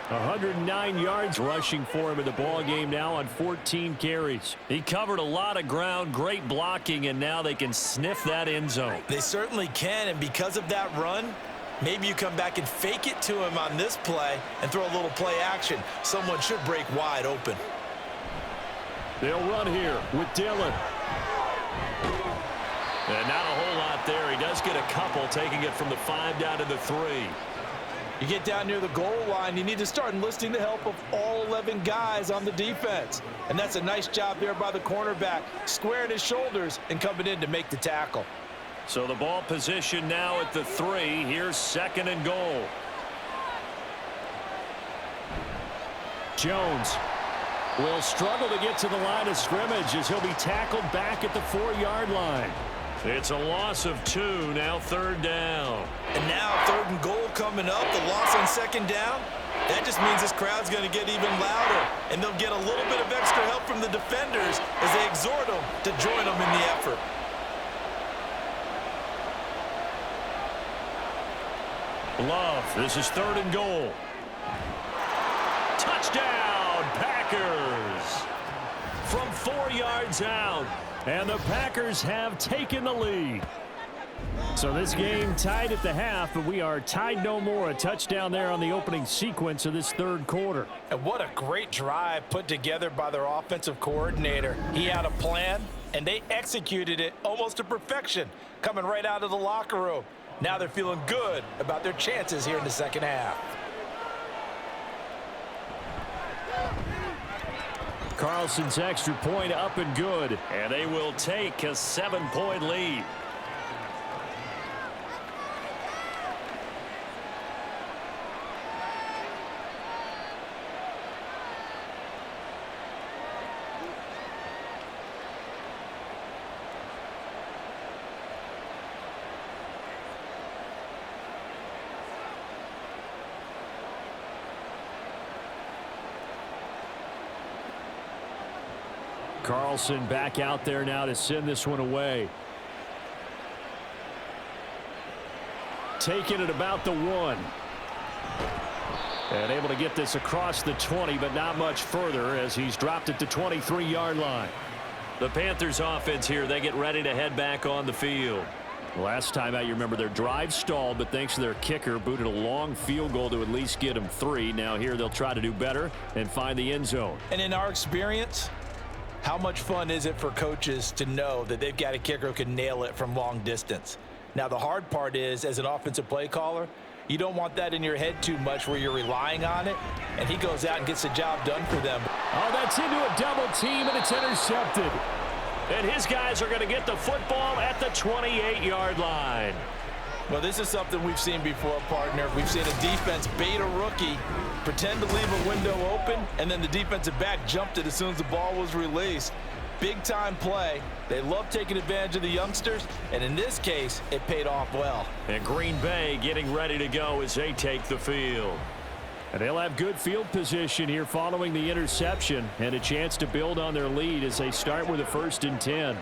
109 yards rushing for him in the ball game now on 14 carries. He covered a lot of ground, great blocking, and now they can sniff that end zone. They certainly can, and because of that run, maybe you come back and fake it to him on this play and throw a little play action. Someone should break wide open. They'll run here with Dillon. And not a whole lot there. He does get a couple, taking it from the 5 down to the 3. You get down near the goal line, you need to start enlisting the help of all 11 guys on the defense. And that's a nice job there by the cornerback, squaring his shoulders and coming in to make the tackle. So the ball position now at the 3. Here's 2nd and goal. Jones will struggle to get to the line of scrimmage as he'll be tackled back at the 4-yard line. It's a loss of 2, now 3rd down. And now 3rd and goal coming up, the loss on 2nd down. That just means this crowd's going to get even louder, and they'll get a little bit of extra help from the defenders as they exhort them to join them in the effort. Love, this is 3rd and goal. Touchdown, Packers! From 4 yards out. And the Packers have taken the lead. So this game tied at the half, but we are tied no more. A touchdown there on the opening sequence of this 3rd quarter. And what a great drive put together by their offensive coordinator. He had a plan, and they executed it almost to perfection, coming right out of the locker room. Now they're feeling good about their chances here in the 2nd half. Carlson's extra point up and good. And they will take a 7-point lead. Carlson back out there now to send this one away. Taking it about the 1. And able to get this across the 20, but not much further as he's dropped it to 23-yard line. The Panthers offense here, they get ready to head back on the field. Last time out, you remember their drive stalled, but thanks to their kicker, booted a long field goal to at least get them 3. Now here they'll try to do better and find the end zone. And in our experience, how much fun is it for coaches to know that they've got a kicker who can nail it from long distance? Now, the hard part is, as an offensive play caller, you don't want that in your head too much where you're relying on it, and he goes out and gets the job done for them. Oh, that's into a double team, and it's intercepted. And his guys are going to get the football at the 28-yard line. Well, this is something we've seen before, partner. We've seen a defense bait a rookie, pretend to leave a window open, and then the defensive back jumped it as soon as the ball was released. Big-time play. They love taking advantage of the youngsters, and in this case, it paid off well. And Green Bay getting ready to go as they take the field. And they'll have good field position here following the interception and a chance to build on their lead as they start with a 1st and 10.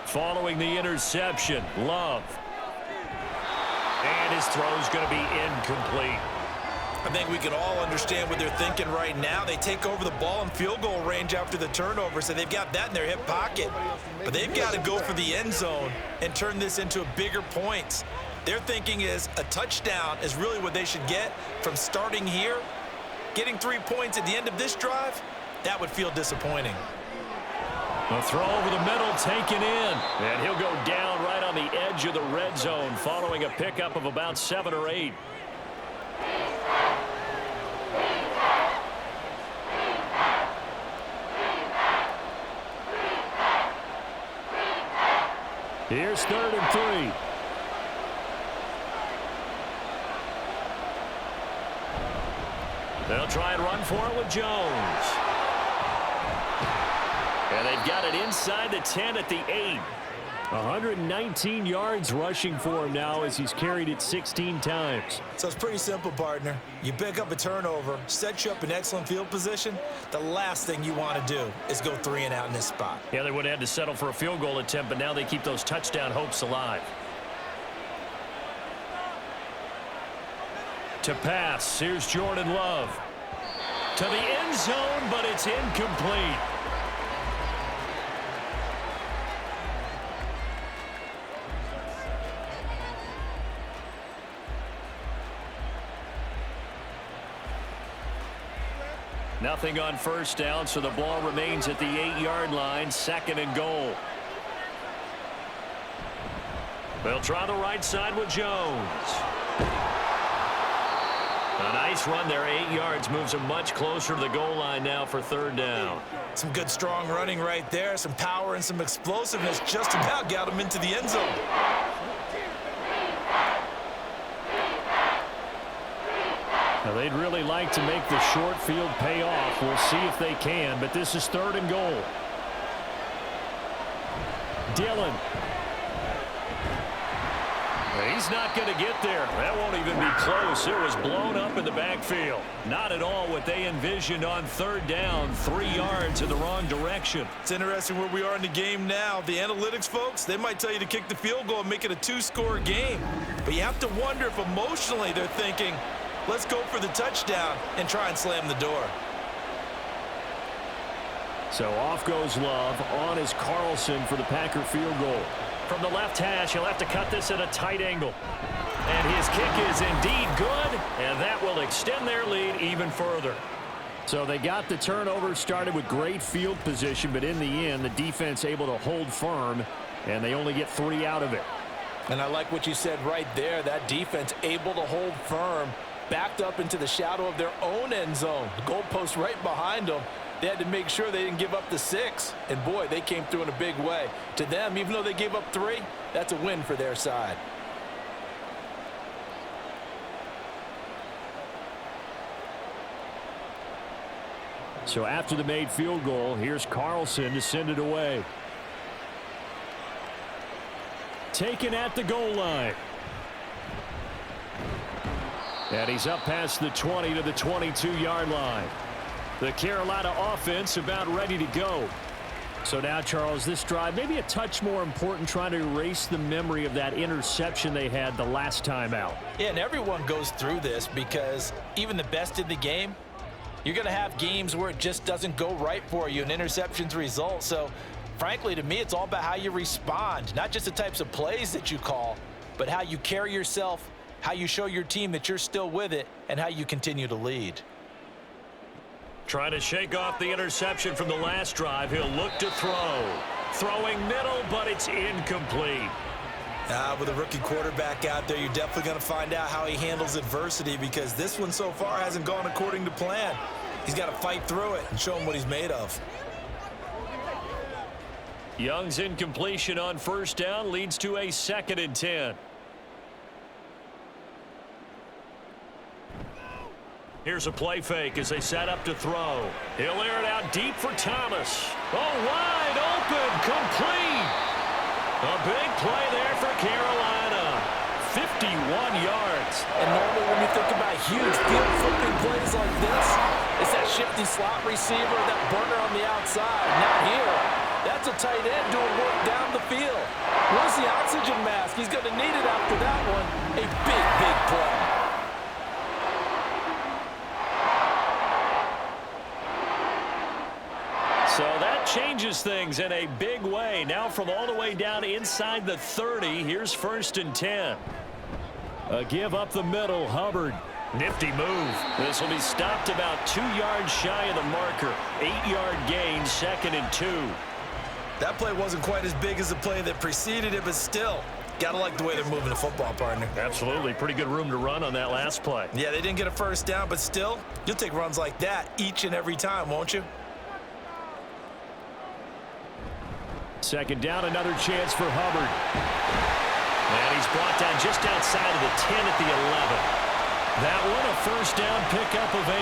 Following the interception, Love. And his throw's going to be incomplete. I think we can all understand what they're thinking right now. They take over the ball in field goal range after the turnover, so they've got that in their hip pocket. But they've got to go for the end zone and turn this into a bigger points. Their thinking is a touchdown is really what they should get from starting here. Getting 3 points at the end of this drive, that would feel disappointing. A throw over the middle taken in. And he'll go down right on the edge of the red zone following a pickup of about 7 or 8. Here's 3rd and 3. They'll try and run for it with Jones. And they've got it inside the 10 at the 8. 119 yards rushing for him now as he's carried it 16 times. So it's pretty simple, partner. You pick up a turnover, set you up in excellent field position. The last thing you want to do is go 3 and out in this spot. Yeah, they would have had to settle for a field goal attempt, but now they keep those touchdown hopes alive. To pass, here's Jordan Love. To the end zone, but it's incomplete. Nothing on 1st down, so the ball remains at the 8-yard line, 2nd and goal. They'll try the right side with Jones. A nice run there, 8 yards, moves them much closer to the goal line now for 3rd down. Some good strong running right there, some power and some explosiveness, just about got him into the end zone. Now, they'd really like to make the short field pay off. We'll see if they can, but this is 3rd and goal. Dillon. He's not going to get there. That won't even be close. It was blown up in the backfield. Not at all what they envisioned on 3rd down. 3 yards in the wrong direction. It's interesting where we are in the game now. The analytics folks, they might tell you to kick the field goal and make it a 2-score game. But you have to wonder if emotionally they're thinking, let's go for the touchdown and try and slam the door. So off goes Love. On is Carlson for the Packer field goal. From the left hash, he'll have to cut this at a tight angle. And his kick is indeed good, and that will extend their lead even further. So they got the turnover, started with great field position, but in the end, the defense able to hold firm, and they only get 3 out of it. And I like what you said right there. That defense able to hold firm, backed up into the shadow of their own end zone. The goalpost right behind them. They had to make sure they didn't give up the 6. And, boy, they came through in a big way. To them, even though they gave up 3, that's a win for their side. So after the made field goal, here's Carlson to send it away. Taken at the goal line. And he's up past the 20 to the 22-yard line. The Carolina offense about ready to go. So now, Charles, this drive maybe a touch more important, trying to erase the memory of that interception they had the last time out. Yeah, and everyone goes through this because even the best in the game, you're going to have games where it just doesn't go right for you, and interceptions result. So, frankly, to me, it's all about how you respond, not just the types of plays that you call, but how you carry yourself, how you show your team that you're still with it, and how you continue to lead. Trying to shake off the interception from the last drive. He'll look to throw. Throwing middle, but it's incomplete. With a rookie quarterback out there, you're definitely going to find out how he handles adversity, because this one so far hasn't gone according to plan. He's got to fight through it and show him what he's made of. Young's incompletion on first down leads to a 2nd and 10. Here's a play fake as they set up to throw. He'll air it out deep for Thomas. Oh, wide open, complete. A big play there for Carolina. 51 yards. And normally when you think about huge field flipping plays like this, it's that shifty slot receiver, that burner on the outside. Not here. That's a tight end doing work down the field. Where's the oxygen mask? He's going to need it after that one. A big, big play. So that changes things in a big way. Now from all the way down inside the 30, here's 1st and 10. A give up the middle, Hubbard. Nifty move. This will be stopped about 2 yards shy of the marker. 8-yard gain, 2nd and 2. That play wasn't quite as big as the play that preceded it, but still, gotta like the way they're moving the football, partner. Absolutely. Pretty good room to run on that last play. Yeah, they didn't get a first down, but still, you'll take runs like that each and every time, won't you? 2nd down, another chance for Hubbard. And he's brought down just outside of the 10 at the 11. That one a first down pickup of 8.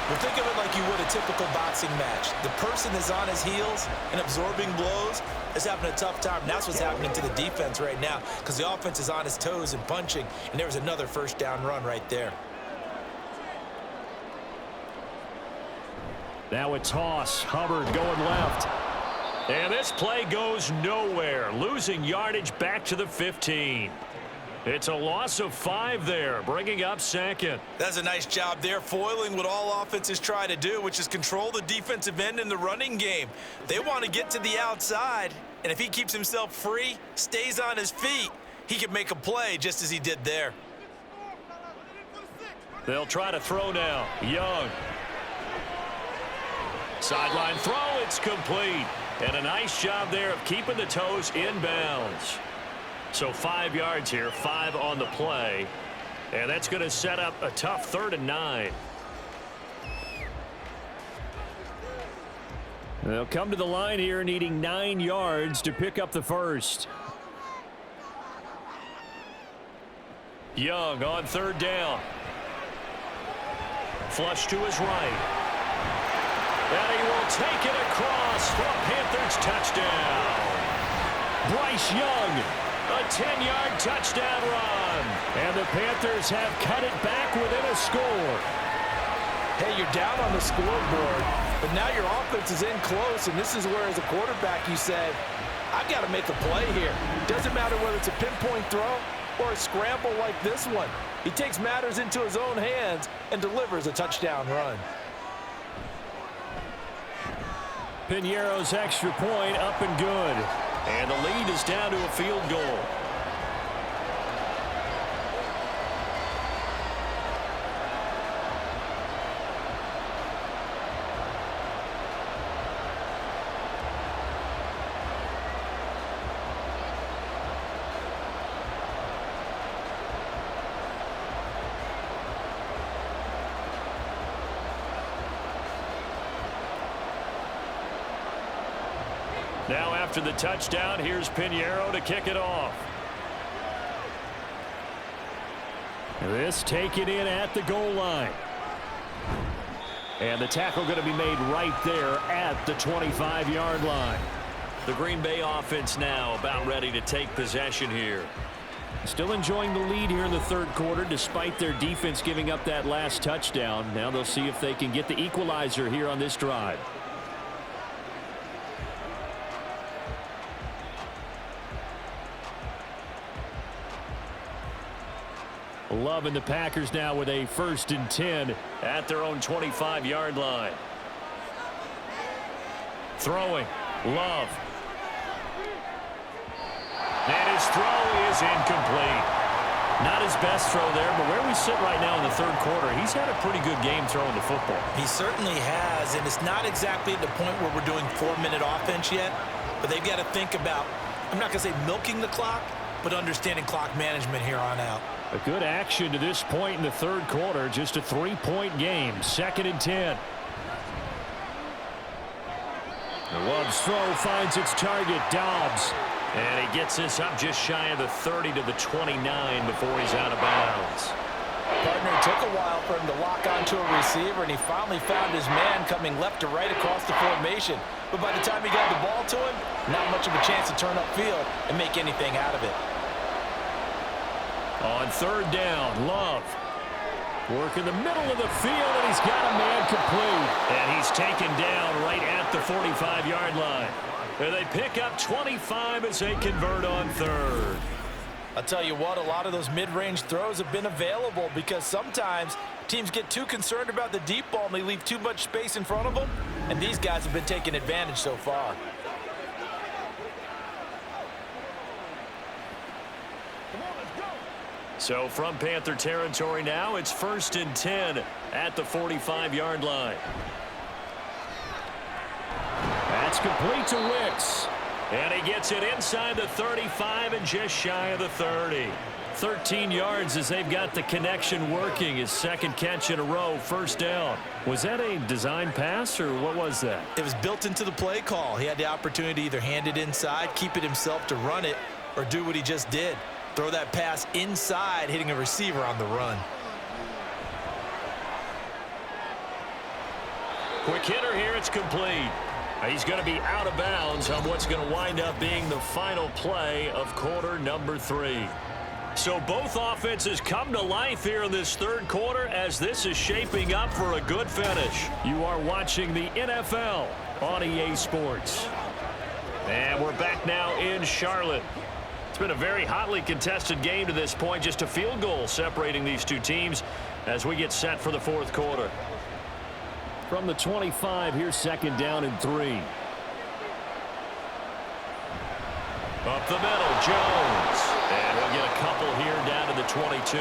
Well, think of it like you would a typical boxing match. The person is on his heels and absorbing blows is having a tough time. And that's what's happening to the defense right now, because the offense is on his toes and punching, and there was another first down run right there. Now a toss. Hubbard going left. And this play goes nowhere. Losing yardage back to the 15. It's a loss of 5 there, bringing up 2nd. That's a nice job there, foiling what all offenses try to do, which is control the defensive end in the running game. They want to get to the outside, and if he keeps himself free, stays on his feet, he can make a play just as he did there. They'll try to throw now. Young. Sideline throw, it's complete. And a nice job there of keeping the toes inbounds. So 5 yards here, 5 on the play. And that's going to set up a tough 3rd and 9. They'll come to the line here needing 9 yards to pick up the first. Young on 3rd down. Flush to his right. And he will take it across for a Panthers touchdown. Bryce Young, a 10-yard touchdown run. And the Panthers have cut it back within a score. Hey, you're down on the scoreboard, but now your offense is in close, and this is where, as a quarterback, you say, I've got to make a play here. Doesn't matter whether it's a pinpoint throw or a scramble like this one. He takes matters into his own hands and delivers a touchdown run. Piñeiro's extra point up and good. And the lead is down to a field goal. Now after the touchdown, here's Piñeiro to kick it off. This taken in at the goal line. And the tackle going to be made right there at the 25-yard line. The Green Bay offense now about ready to take possession here. Still enjoying the lead here in the third quarter despite their defense giving up that last touchdown. Now they'll see if they can get the equalizer here on this drive. Love and the Packers now with a 1st and 10 at their own 25-yard line. Throwing. Love. And his throw is incomplete. Not his best throw there, but where we sit right now in the 3rd quarter, he's had a pretty good game throwing the football. He certainly has, and it's not exactly at the point where we're doing 4-minute offense yet, but they've got to think about, I'm not going to say milking the clock, but understanding clock management here on out. A good action to this point in the 3rd quarter. Just a 3-point game. 2nd and 10. Love's throw finds its target, Dobbs. And he gets this up just shy of the 30 to the 29 before he's out of bounds. Partner, it took a while for him to lock onto a receiver, and he finally found his man coming left to right across the formation. But by the time he got the ball to him, not much of a chance to turn upfield and make anything out of it. On 3rd down, Love. Work in the middle of the field, and he's got a man complete. And he's taken down right at the 45-yard line. And they pick up 25 as they convert on 3rd. I'll tell you what, a lot of those mid-range throws have been available because sometimes teams get too concerned about the deep ball and they leave too much space in front of them, and these guys have been taking advantage so far. So from Panther territory now, it's 1st and 10 at the 45-yard line. That's complete to Wicks. And he gets it inside the 35 and just shy of the 30. 13 yards as they've got the connection working. His 2nd catch in a row, 1st down. Was that a design pass, or what was that? It was built into the play call. He had the opportunity to either hand it inside, keep it himself to run it, or do what he just did. Throw that pass inside, hitting a receiver on the run. Quick hitter here, it's complete. He's going to be out of bounds on what's going to wind up being the final play of quarter number 3. So both offenses come to life here in this 3rd quarter as this is shaping up for a good finish. You are watching the NFL on EA Sports. And we're back now in Charlotte. It's been a very hotly contested game to this point. Just a field goal separating these two teams as we get set for the 4th quarter. From the 25, here's 2nd down and 3. Up the middle, Jones. And we'll get a couple here down to the 22.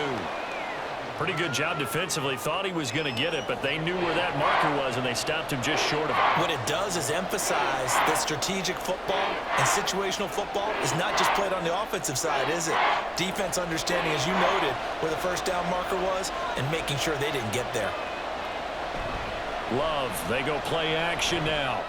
Pretty good job defensively. Thought he was going to get it, but they knew where that marker was, and they stopped him just short of it. What it does is emphasize that strategic football and situational football is not just played on the offensive side, is it? Defense understanding, as you noted, where the 1st down marker was and making sure they didn't get there. Love, they go play action now.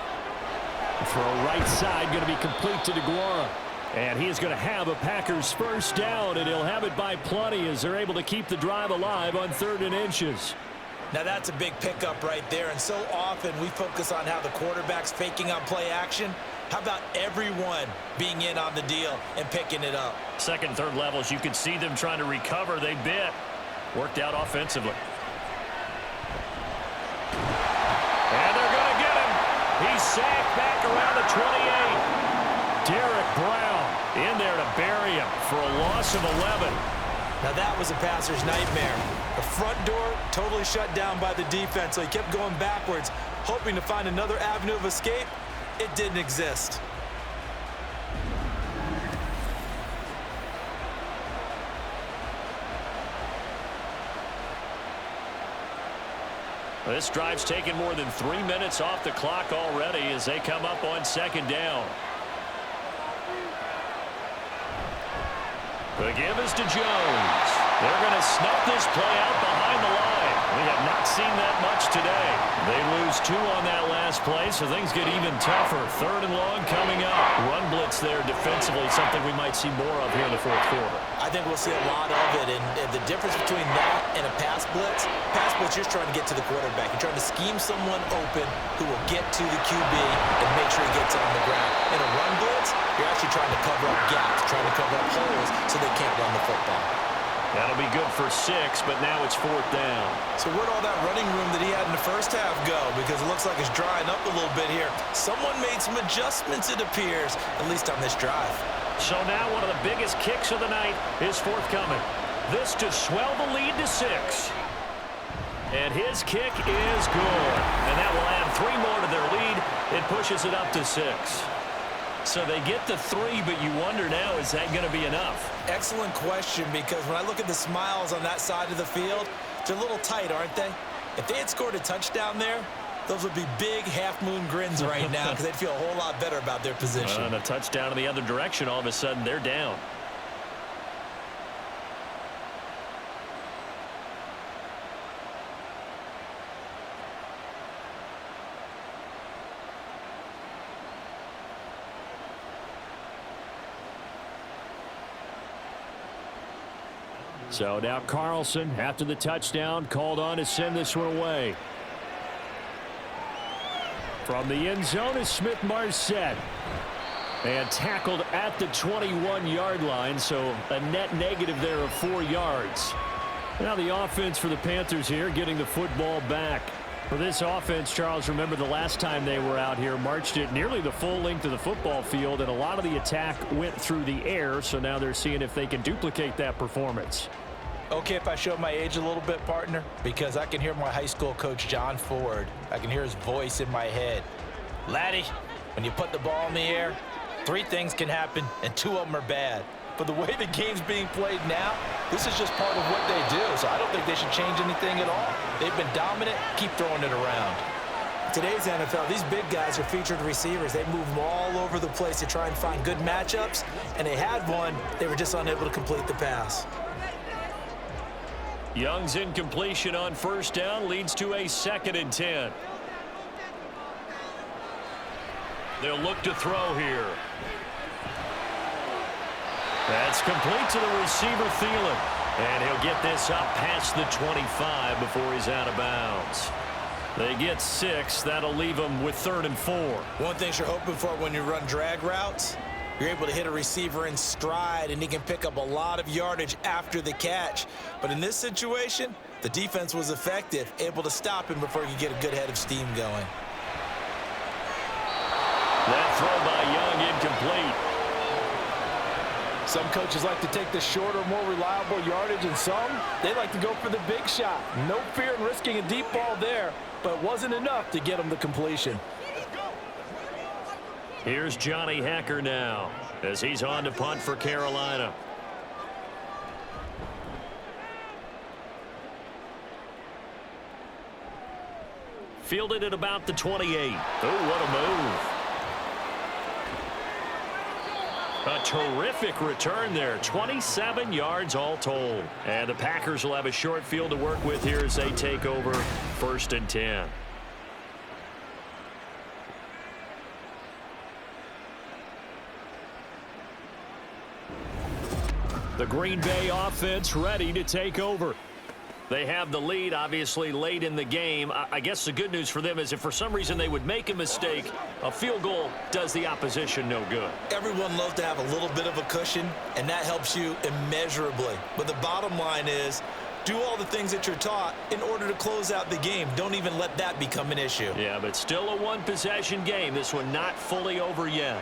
Throw right side, going to be complete to DeGuara. And he is going to have a Packers 1st down, and he'll have it by plenty as they're able to keep the drive alive on 3rd and inches. Now that's a big pickup right there, and so often we focus on how the quarterback's faking on play action. How about everyone being in on the deal and picking it up? 2nd, 3rd levels, you can see them trying to recover. They bit. Worked out offensively. And they're going to get him. He's sacked back around the 28. Derek Brown in there to bury him for a loss of 11. Now that was a passer's nightmare. The front door totally shut down by the defense, so he kept going backwards, hoping to find another avenue of escape. It didn't exist. This drive's taken more than 3 minutes off the clock already as they come up on 2nd down. The give is to Jones. They're going to snuff this play out behind the line. We have not seen that much today. They lose 2 on that last play, so things get even tougher. 3rd and long coming up. Run blitz there defensively, something we might see more of here in the 4th quarter. I think we'll see a lot of it, and the difference between that and a pass blitz, you're trying to get to the quarterback. You're trying to scheme someone open who will get to the QB and make sure he gets on the ground. In a run blitz, you're actually trying to cover up gaps, trying to cover up holes so they can't run the football. That'll be good for 6, but now it's 4th down. So where'd all that running room that he had in the 1st half go? Because it looks like it's drying up a little bit here. Someone made some adjustments, it appears, at least on this drive. So now one of the biggest kicks of the night is forthcoming. This to swell the lead to 6. And his kick is good. And that will add 3 more to their lead. It pushes it up to 6. So they get the 3, but you wonder now, is that going to be enough? Excellent question, because when I look at the smiles on that side of the field, they're a little tight, aren't they? If they had scored a touchdown there, those would be big half-moon grins right now because they'd feel a whole lot better about their position. And a touchdown in the other direction, all of a sudden they're down. So now Carlson, after the touchdown, called on to send this one away. From the end zone is Smith-Marset. And tackled at the 21-yard line, so a net negative there of 4 yards. Now the offense for the Panthers here, getting the football back. For this offense, Charles, remember the last time they were out here, marched it nearly the full length of the football field, and a lot of the attack went through the air, so now they're seeing if they can duplicate that performance. Okay, if I show my age a little bit, partner, because I can hear my high school coach, John Ford. I can hear his voice in my head. Laddie, when you put the ball in the air, 3 things can happen, and 2 of them are bad. But the way the game's being played now, this is just part of what they do, so I don't think they should change anything at all. They've been dominant. Keep throwing it around. Today's NFL, these big guys are featured receivers. They move them all over the place to try and find good matchups, and they had one. They were just unable to complete the pass. Young's incompletion on first down leads to a 2nd and 10. They'll look to throw here. That's complete to the receiver, Thielen. And he'll get this up past the 25 before he's out of bounds. They get 6. That'll leave them with 3rd and 4. One thing you're hoping for when you run drag routes, you're able to hit a receiver in stride, and he can pick up a lot of yardage after the catch. But in this situation, the defense was effective, able to stop him before he could get a good head of steam going. That throw by Young incomplete. Some coaches like to take the shorter, more reliable yardage, and some, they like to go for the big shot. No fear in risking a deep ball there, but it wasn't enough to get him the completion. Here's Johnny Hacker now as he's on to punt for Carolina. Fielded at about the 28. Oh, what a move. A terrific return there. 27 yards all told. And the Packers will have a short field to work with here as they take over 1st and 10. The Green Bay offense ready to take over. They have the lead, obviously, late in the game. I guess the good news for them is if for some reason they would make a mistake, a field goal does the opposition no good. Everyone loves to have a little bit of a cushion, and that helps you immeasurably. But the bottom line is, do all the things that you're taught in order to close out the game. Don't even let that become an issue. Yeah, but still a one-possession game. This one not fully over yet.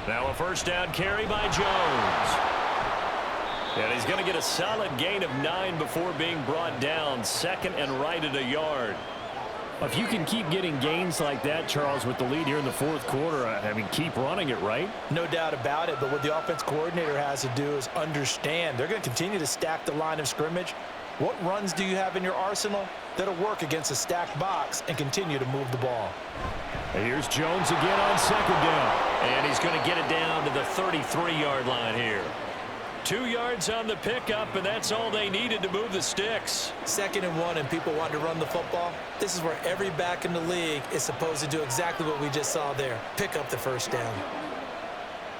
Now a first down carry by Jones. And he's going to get a solid gain of 9 before being brought down. 2nd and right at a yard. If you can keep getting gains like that, Charles, with the lead here in the 4th quarter, I mean, keep running it, right? No doubt about it, but what the offense coordinator has to do is understand they're going to continue to stack the line of scrimmage. What runs do you have in your arsenal that'll work against a stacked box and continue to move the ball? And here's Jones again on 2nd down. And he's going to get it down to the 33-yard line here. 2 yards on the pickup, and that's all they needed to move the sticks. 2nd and 1, and people want to run the football. This is where every back in the league is supposed to do exactly what we just saw there. Pick up the first down.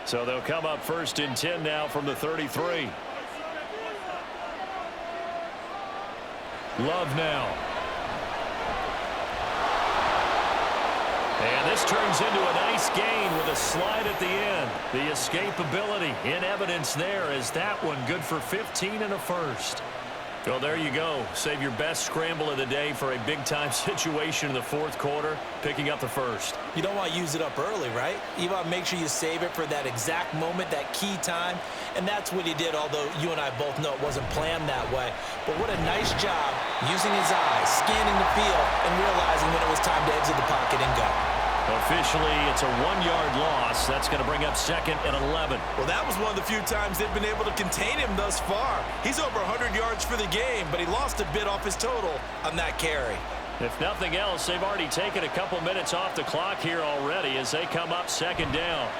So they'll come up 1st and 10 now from the 33. Love now. And this turns into a nice gain with a slide at the end. The escapability in evidence there as that one good for 15 and a first. Well, there you go. Save your best scramble of the day for a big-time situation in the fourth quarter, picking up the first. You don't want to use it up early, right? You want to make sure you save it for that exact moment, that key time. And that's what he did, although you and I both know it wasn't planned that way. But what a nice job using his eyes, scanning the field, and realizing when it was time to exit the pocket and go. Officially, it's a 1-yard loss. That's going to bring up 2nd and 11. Well, that was one of the few times they've been able to contain him thus far. He's over 100 yards for the game, but he lost a bit off his total on that carry. If nothing else, they've already taken a couple minutes off the clock here already as they come up 2nd down.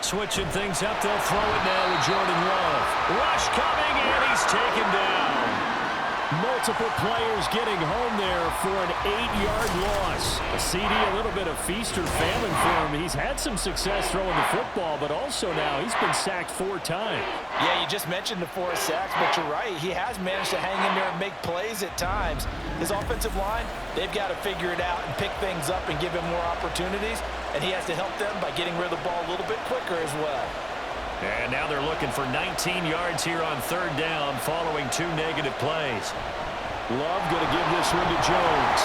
Switching things up, they'll throw it now with Jordan Love. Rush coming, and he's taken down. Multiple players getting home there for an 8-yard loss. A CD, a little bit of feast or famine for him. He's had some success throwing the football, but also now he's been sacked 4 times. Yeah, you just mentioned the 4 sacks, but you're right. He has managed to hang in there and make plays at times. His offensive line, they've got to figure it out and pick things up and give him more opportunities, and he has to help them by getting rid of the ball a little bit quicker as well. And now they're looking for 19 yards here on 3rd down following 2 negative plays. Love going to give this one to Jones.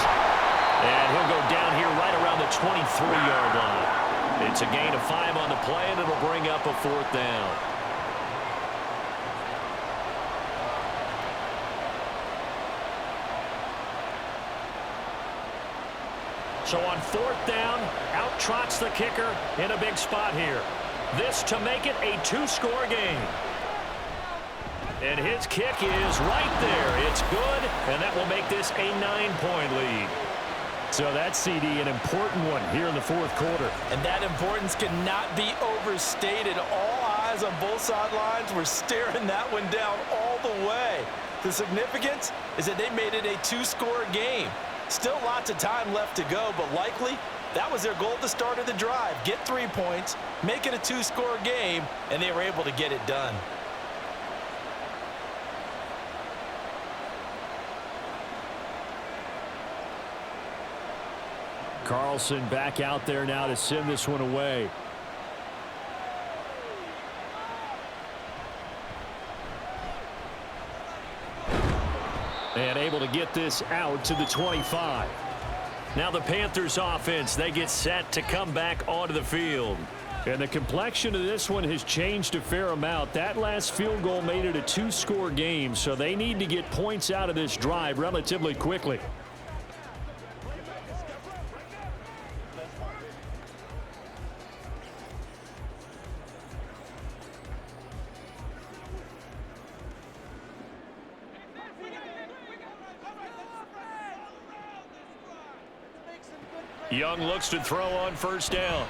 And he'll go down here right around the 23-yard line. It's a gain of 5 on the play, and it'll bring up a 4th down. So on 4th down, out trots the kicker in a big spot here. This to make it a 2-score game. And his kick is right there. It's good, and that will make this a 9-point lead. So that CD, an important one here in the 4th quarter. And that importance cannot be overstated. All eyes on both sidelines were staring that one down all the way. The significance is that they made it a 2-score game. Still lots of time left to go, but likely that was their goal at the start of the drive. Get 3 points, make it a 2-score game, and they were able to get it done. Carlson back out there now to send this one away. And able to get this out to the 25. Now the Panthers offense, they get set to come back onto the field. And the complexion of this one has changed a fair amount. That last field goal made it a 2-score game, so they need to get points out of this drive relatively quickly. Young looks to throw on 1st down.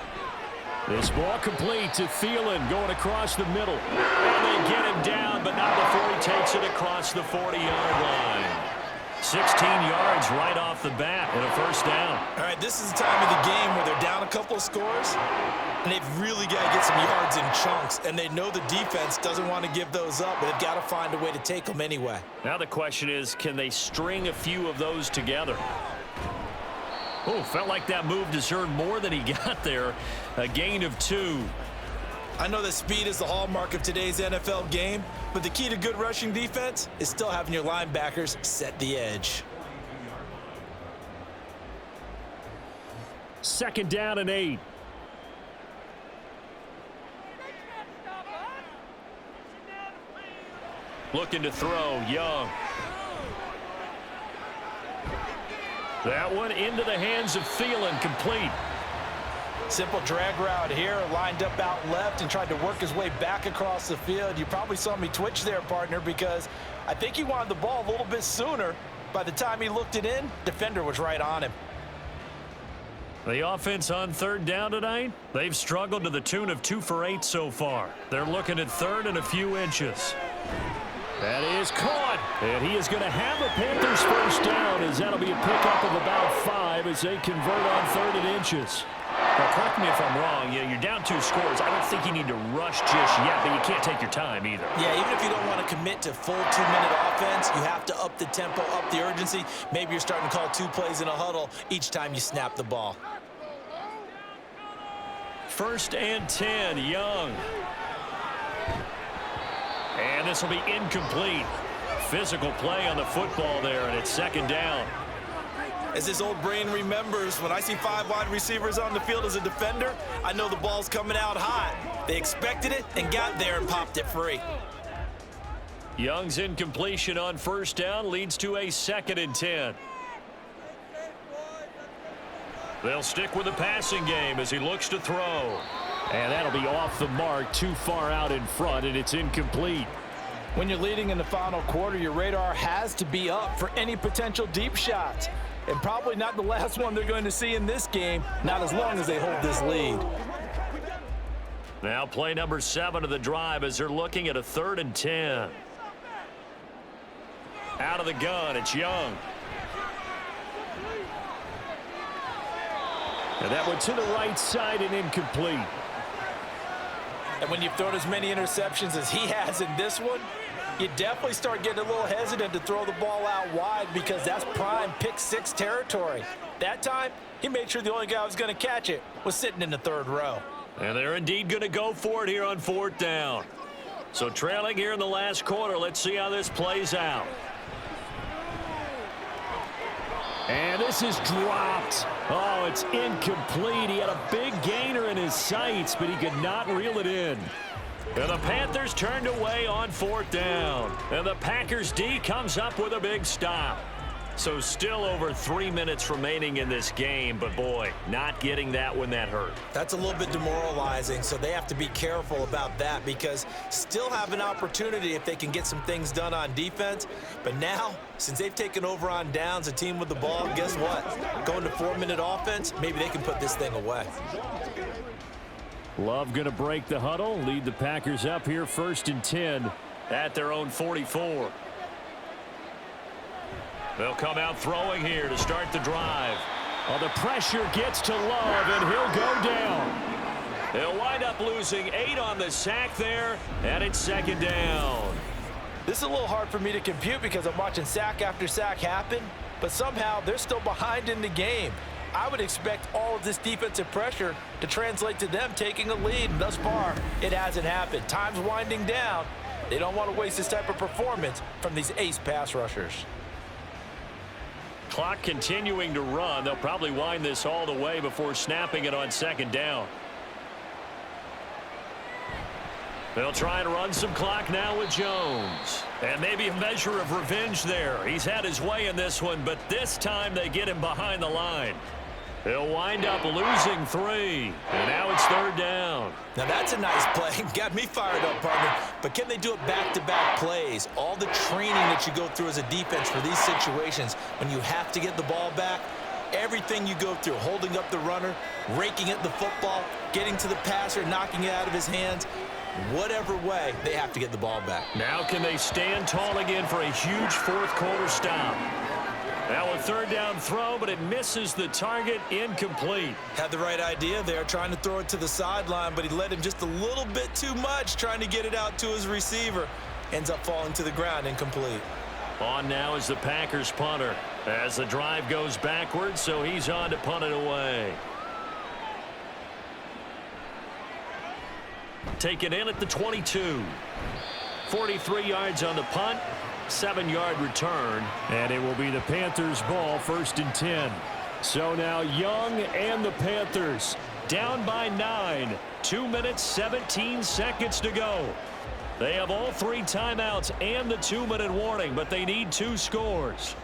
This ball complete to Thielen going across the middle. And they get him down, but not before he takes it across the 40-yard line. 16 yards right off the bat and a 1st down. All right, this is the time of the game where they're down a couple of scores, and they've really got to get some yards in chunks, and they know the defense doesn't want to give those up, but they've got to find a way to take them anyway. Now the question is, can they string a few of those together? Oh, felt like that move deserved more than he got there. A gain of 2. I know that speed is the hallmark of today's NFL game, but the key to good rushing defense is still having your linebackers set the edge. 2nd down and 8. Looking to throw, Young. That one into the hands of Thielen, complete. Simple drag route here, lined up out left and tried to work his way back across the field. You probably saw me twitch there, partner, because I think he wanted the ball a little bit sooner. By the time he looked it in, defender was right on him. The offense on 3rd down tonight, they've struggled to the tune of 2 for 8 so far. They're looking at 3rd and a few inches. That is caught, and he is going to have a Panthers 1st down, as that'll be a pickup of about 5 as they convert on 3rd and inches. Now, correct me if I'm wrong. You're down 2 scores. I don't think you need to rush just yet, but you can't take your time either. Yeah, even if you don't want to commit to full 2-minute offense, you have to up the tempo, up the urgency. Maybe you're starting to call 2 plays in a huddle each time you snap the ball. 1st and 10, Young. And this will be incomplete. physical play on the football there, and it's second down. As his old brain remembers, when I see 5 wide receivers on the field as a defender, I know the ball's coming out hot. They expected it and got there and popped it free. Young's incompletion on first down leads to a 2nd and 10. They'll stick with the passing game as he looks to throw. And that'll be off the mark, too far out in front, and it's incomplete. When you're leading in the final quarter, your radar has to be up for any potential deep shots. And probably not the last one they're going to see in this game, not as long as they hold this lead. Now play number 7 of the drive as they're looking at a 3rd and 10. Out of the gun, it's Young. And that one to the right side and incomplete. And when you've thrown as many interceptions as he has in this one, you definitely start getting a little hesitant to throw the ball out wide because that's prime pick 6 territory. That time, he made sure the only guy who was going to catch it was sitting in the 3rd row. And they're indeed going to go for it here on 4th down. So trailing here in the last quarter, let's see how this plays out. And this is dropped. Oh, it's incomplete. He had a big gainer in his sights, but he could not reel it in. And the Panthers turned away on 4th down. And the Packers D comes up with a big stop. So still over 3 minutes remaining in this game, but boy, not getting that when that hurt. That's a little bit demoralizing, so they have to be careful about that because still have an opportunity if they can get some things done on defense. But now, since they've taken over on downs, a team with the ball, guess what? Going to 4-minute offense, maybe they can put this thing away. Love going to break the huddle, lead the Packers up here 1st and 10 at their own 44. They'll come out throwing here to start the drive. Oh, the pressure gets to Love, and he'll go down. They'll wind up losing 8 on the sack there, and it's 2nd down. This is a little hard for me to compute because I'm watching sack after sack happen, but somehow they're still behind in the game. I would expect all of this defensive pressure to translate to them taking a lead, and thus far, it hasn't happened. Time's winding down. They don't want to waste this type of performance from these ace pass rushers. Clock continuing to run. They'll probably wind this all the way before snapping it on 2nd down. They'll try and run some clock now with Jones. And maybe a measure of revenge there. He's had his way in this one, but this time they get him behind the line. They'll wind up losing 3. And now it's 3rd down. Now that's a nice play. Got me fired up, partner. But can they do it back-to-back plays? All the training that you go through as a defense for these situations, when you have to get the ball back, everything you go through, holding up the runner, raking at the football, getting to the passer, knocking it out of his hands, whatever way, they have to get the ball back. Now can they stand tall again for a huge 4th quarter stop? Now a 3rd down throw, but it misses the target, incomplete. Had the right idea there, trying to throw it to the sideline, but he led him just a little bit too much, trying to get it out to his receiver. Ends up falling to the ground, incomplete. On now is the Packers punter as the drive goes backwards, so he's on to punt it away. Taken in at the 22. 43 yards on the punt. 7-yard return, and it will be the Panthers' ball, 1st and 10. So now Young and the Panthers down by 9. 2 minutes, 17 seconds to go. They have all 3 timeouts and the 2-minute warning, but they need 2 scores.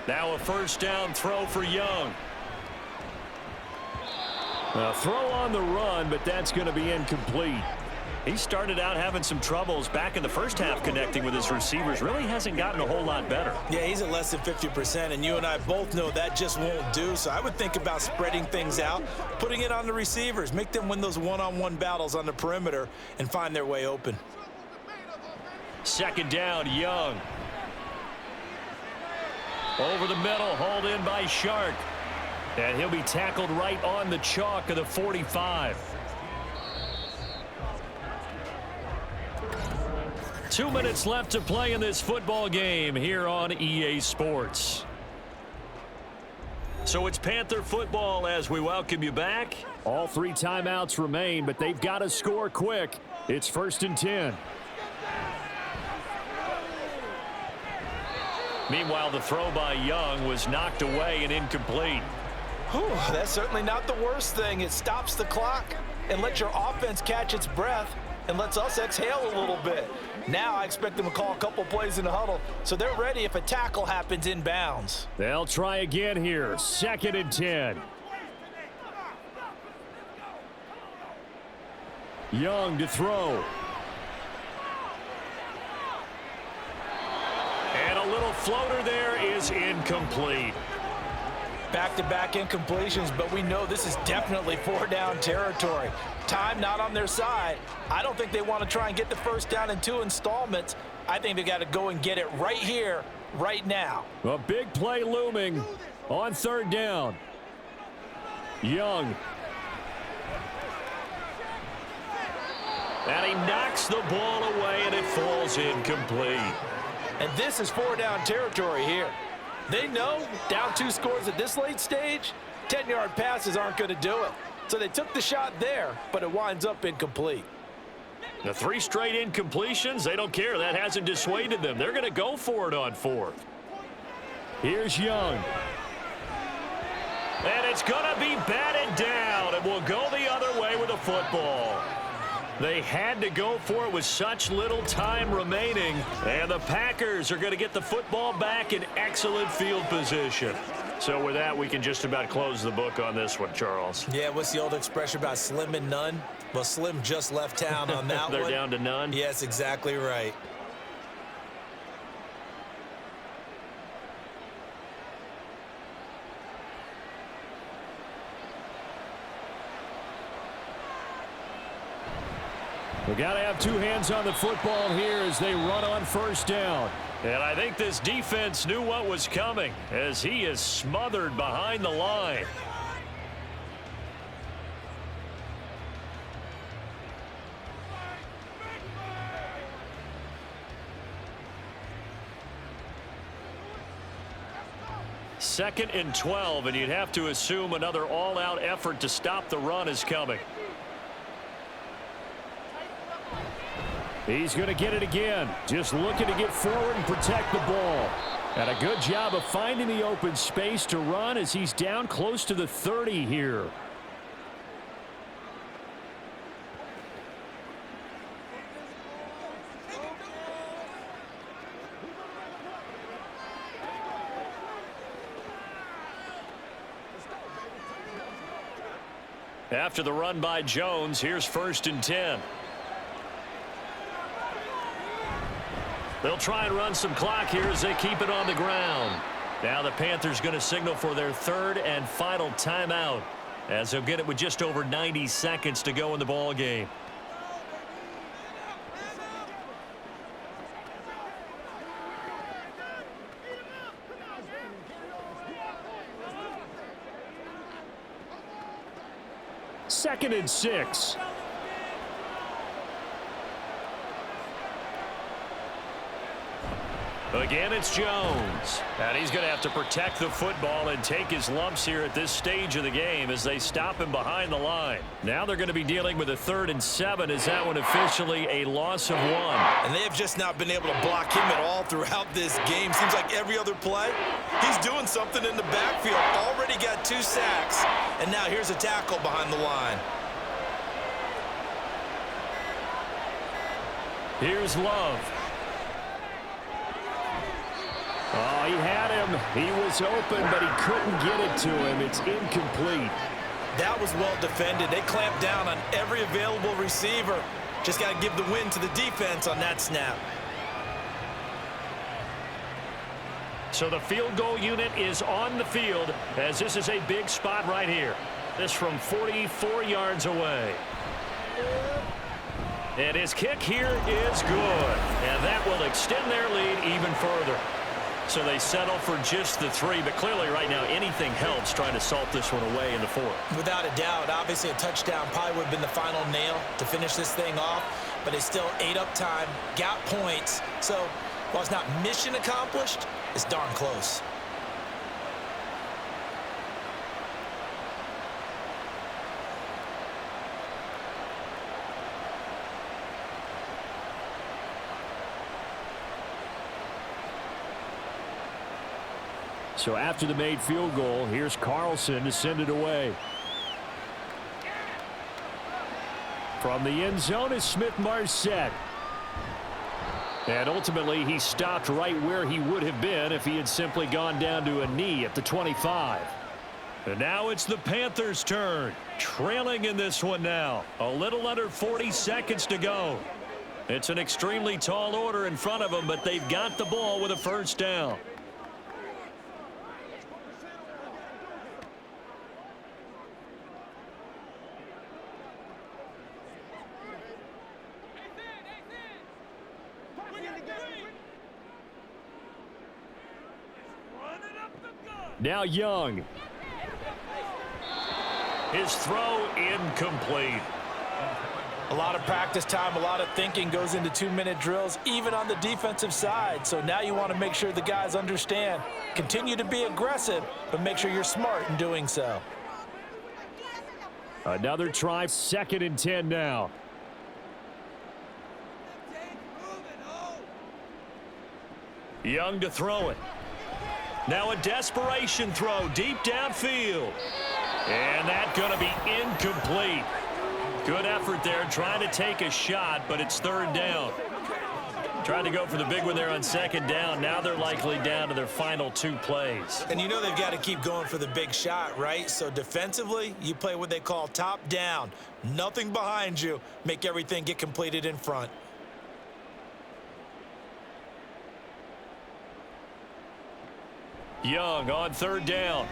Now a 1st down throw for Young. A throw on the run, but that's going to be incomplete. He started out having some troubles back in the first half connecting with his receivers. Really hasn't gotten a whole lot better. Yeah, he's at less than 50%, and you and I both know that just won't do. So I would think about spreading things out, putting it on the receivers, make them win those one-on-one battles on the perimeter and find their way open. 2nd down, Young. Over the middle, hauled in by Shark. And he'll be tackled right on the chalk of the 45. 2 minutes left to play in this football game here on EA Sports. So it's Panther football as we welcome you back. All 3 timeouts remain, but they've got to score quick. It's 1st and 10. Meanwhile, the throw by Young was knocked away and incomplete. Whew, that's certainly not the worst thing. It stops the clock and lets your offense catch its breath and lets us exhale a little bit. Now I expect them to call a couple plays in the huddle, so they're ready if a tackle happens inbounds. They'll try again here. 2nd and 10. Young to throw. And a little floater there is incomplete. Back-to-back incompletions, but we know this is definitely 4-down territory. Time not on their side. I don't think they want to try and get the first down in 2 installments. I think they got to go and get it right here, right now. A big play looming on 3rd down. Young. And he knocks the ball away, and it falls incomplete. And this is 4-down territory here. They know down 2 scores at this late stage, 10-yard passes aren't going to do it. So they took the shot there, but it winds up incomplete. The 3 straight incompletions, they don't care. That hasn't dissuaded them. They're going to go for it on 4th. Here's Young. And it's going to be batted down, and we'll go the other way with the football. They had to go for it with such little time remaining, and the Packers are going to get the football back in excellent field position. So with that, we can just about close the book on this one, Charles. Yeah, what's the old expression about slim and none? Well, Slim just left town on that They're one. down to none? Yes, exactly right. We got to have 2 hands on the football here as they run on 1st down. And I think this defense knew what was coming as he is smothered behind the line. Second and 12, and you'd have to assume another all-out effort to stop the run is coming. He's going to get it again. Just looking to get forward and protect the ball. And a good job of finding the open space to run as he's down close to the 30 here. After the run by Jones, here's 1st and 10. They'll try and run some clock here as they keep it on the ground. Now the Panthers going to signal for their 3rd and final timeout as they'll get it with just over 90 seconds to go in the ball game. Second and 6. Again, it's Jones. And he's going to have to protect the football and take his lumps here at this stage of the game as they stop him behind the line. Now they're going to be dealing with a 3rd and 7. Is that one officially a loss of 1? And they have just not been able to block him at all throughout this game. Seems like every other play, he's doing something in the backfield. Already got 2 sacks, and now here's a tackle behind the line. Here's Love. Oh, he had him. He was open, but he couldn't get it to him. It's incomplete. That was well defended. They clamped down on every available receiver. Just got to give the win to the defense on that snap. So the field goal unit is on the field as this is a big spot right here. This from 44 yards away. And his kick here is good. And that will extend their lead even further. So they settle for just the 3, but clearly right now anything helps trying to salt this one away in the 4th. Without a doubt, obviously a touchdown probably would have been the final nail to finish this thing off, but it's still ate up time, got points. So while it's not mission accomplished, it's darn close. So after the made field goal, here's Carlson to send it away. From the end zone is Smith-Marset. And ultimately, he stopped right where he would have been if he had simply gone down to a knee at the 25. And now it's the Panthers' turn. Trailing in this one now. A little under 40 seconds to go. It's an extremely tall order in front of them, but they've got the ball with a first down. Now Young. His throw incomplete. A lot of practice time, a lot of thinking goes into 2-minute drills, even on the defensive side. So now you want to make sure the guys understand. Continue to be aggressive, but make sure you're smart in doing so. Another try, 2nd and 10 now. Young to throw it. Now a desperation throw deep downfield. And that's going to be incomplete. Good effort there trying to take a shot, but it's 3rd down. Tried to go for the big one there on 2nd down. Now they're likely down to their final 2 plays. And you know they've got to keep going for the big shot, right? So defensively, you play what they call top down. Nothing behind you. Make everything get completed in front. Young on 3rd down.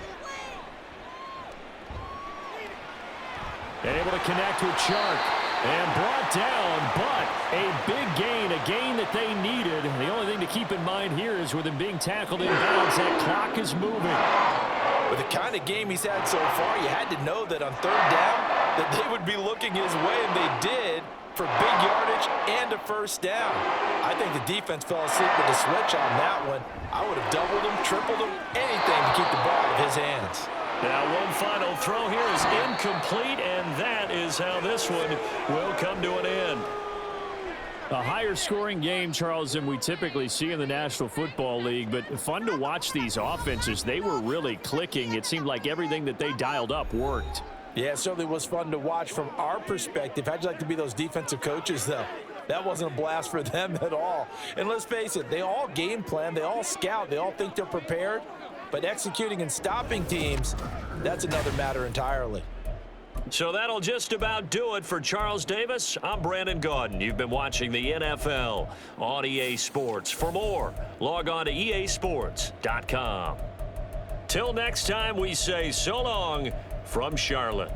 And able to connect with Chark. And brought down, but a big gain, a gain that they needed. The only thing to keep in mind here is with him being tackled in bounds, that clock is moving. With the kind of game he's had so far, you had to know that on 3rd down that they would be looking his way, and they did, for big yardage and a first down. I think the defense fell asleep with the switch on that one. I would have doubled him, tripled him, anything to keep the ball out of his hands. Now one final throw here is incomplete, and that is how this one will come to an end. A higher scoring game, Charles, than we typically see in the National Football League, but fun to watch these offenses. They were really clicking. It seemed like everything that they dialed up worked. Yeah, it certainly was fun to watch from our perspective. How'd you like to be those defensive coaches, though? That wasn't a blast for them at all. And let's face it, they all game plan, they all scout, they all think they're prepared. But executing and stopping teams, that's another matter entirely. So that'll just about do it for Charles Davis. I'm Brandon Gaudin. You've been watching the NFL on EA Sports. For more, log on to easports.com. Till next time, we say so long from Charlotte.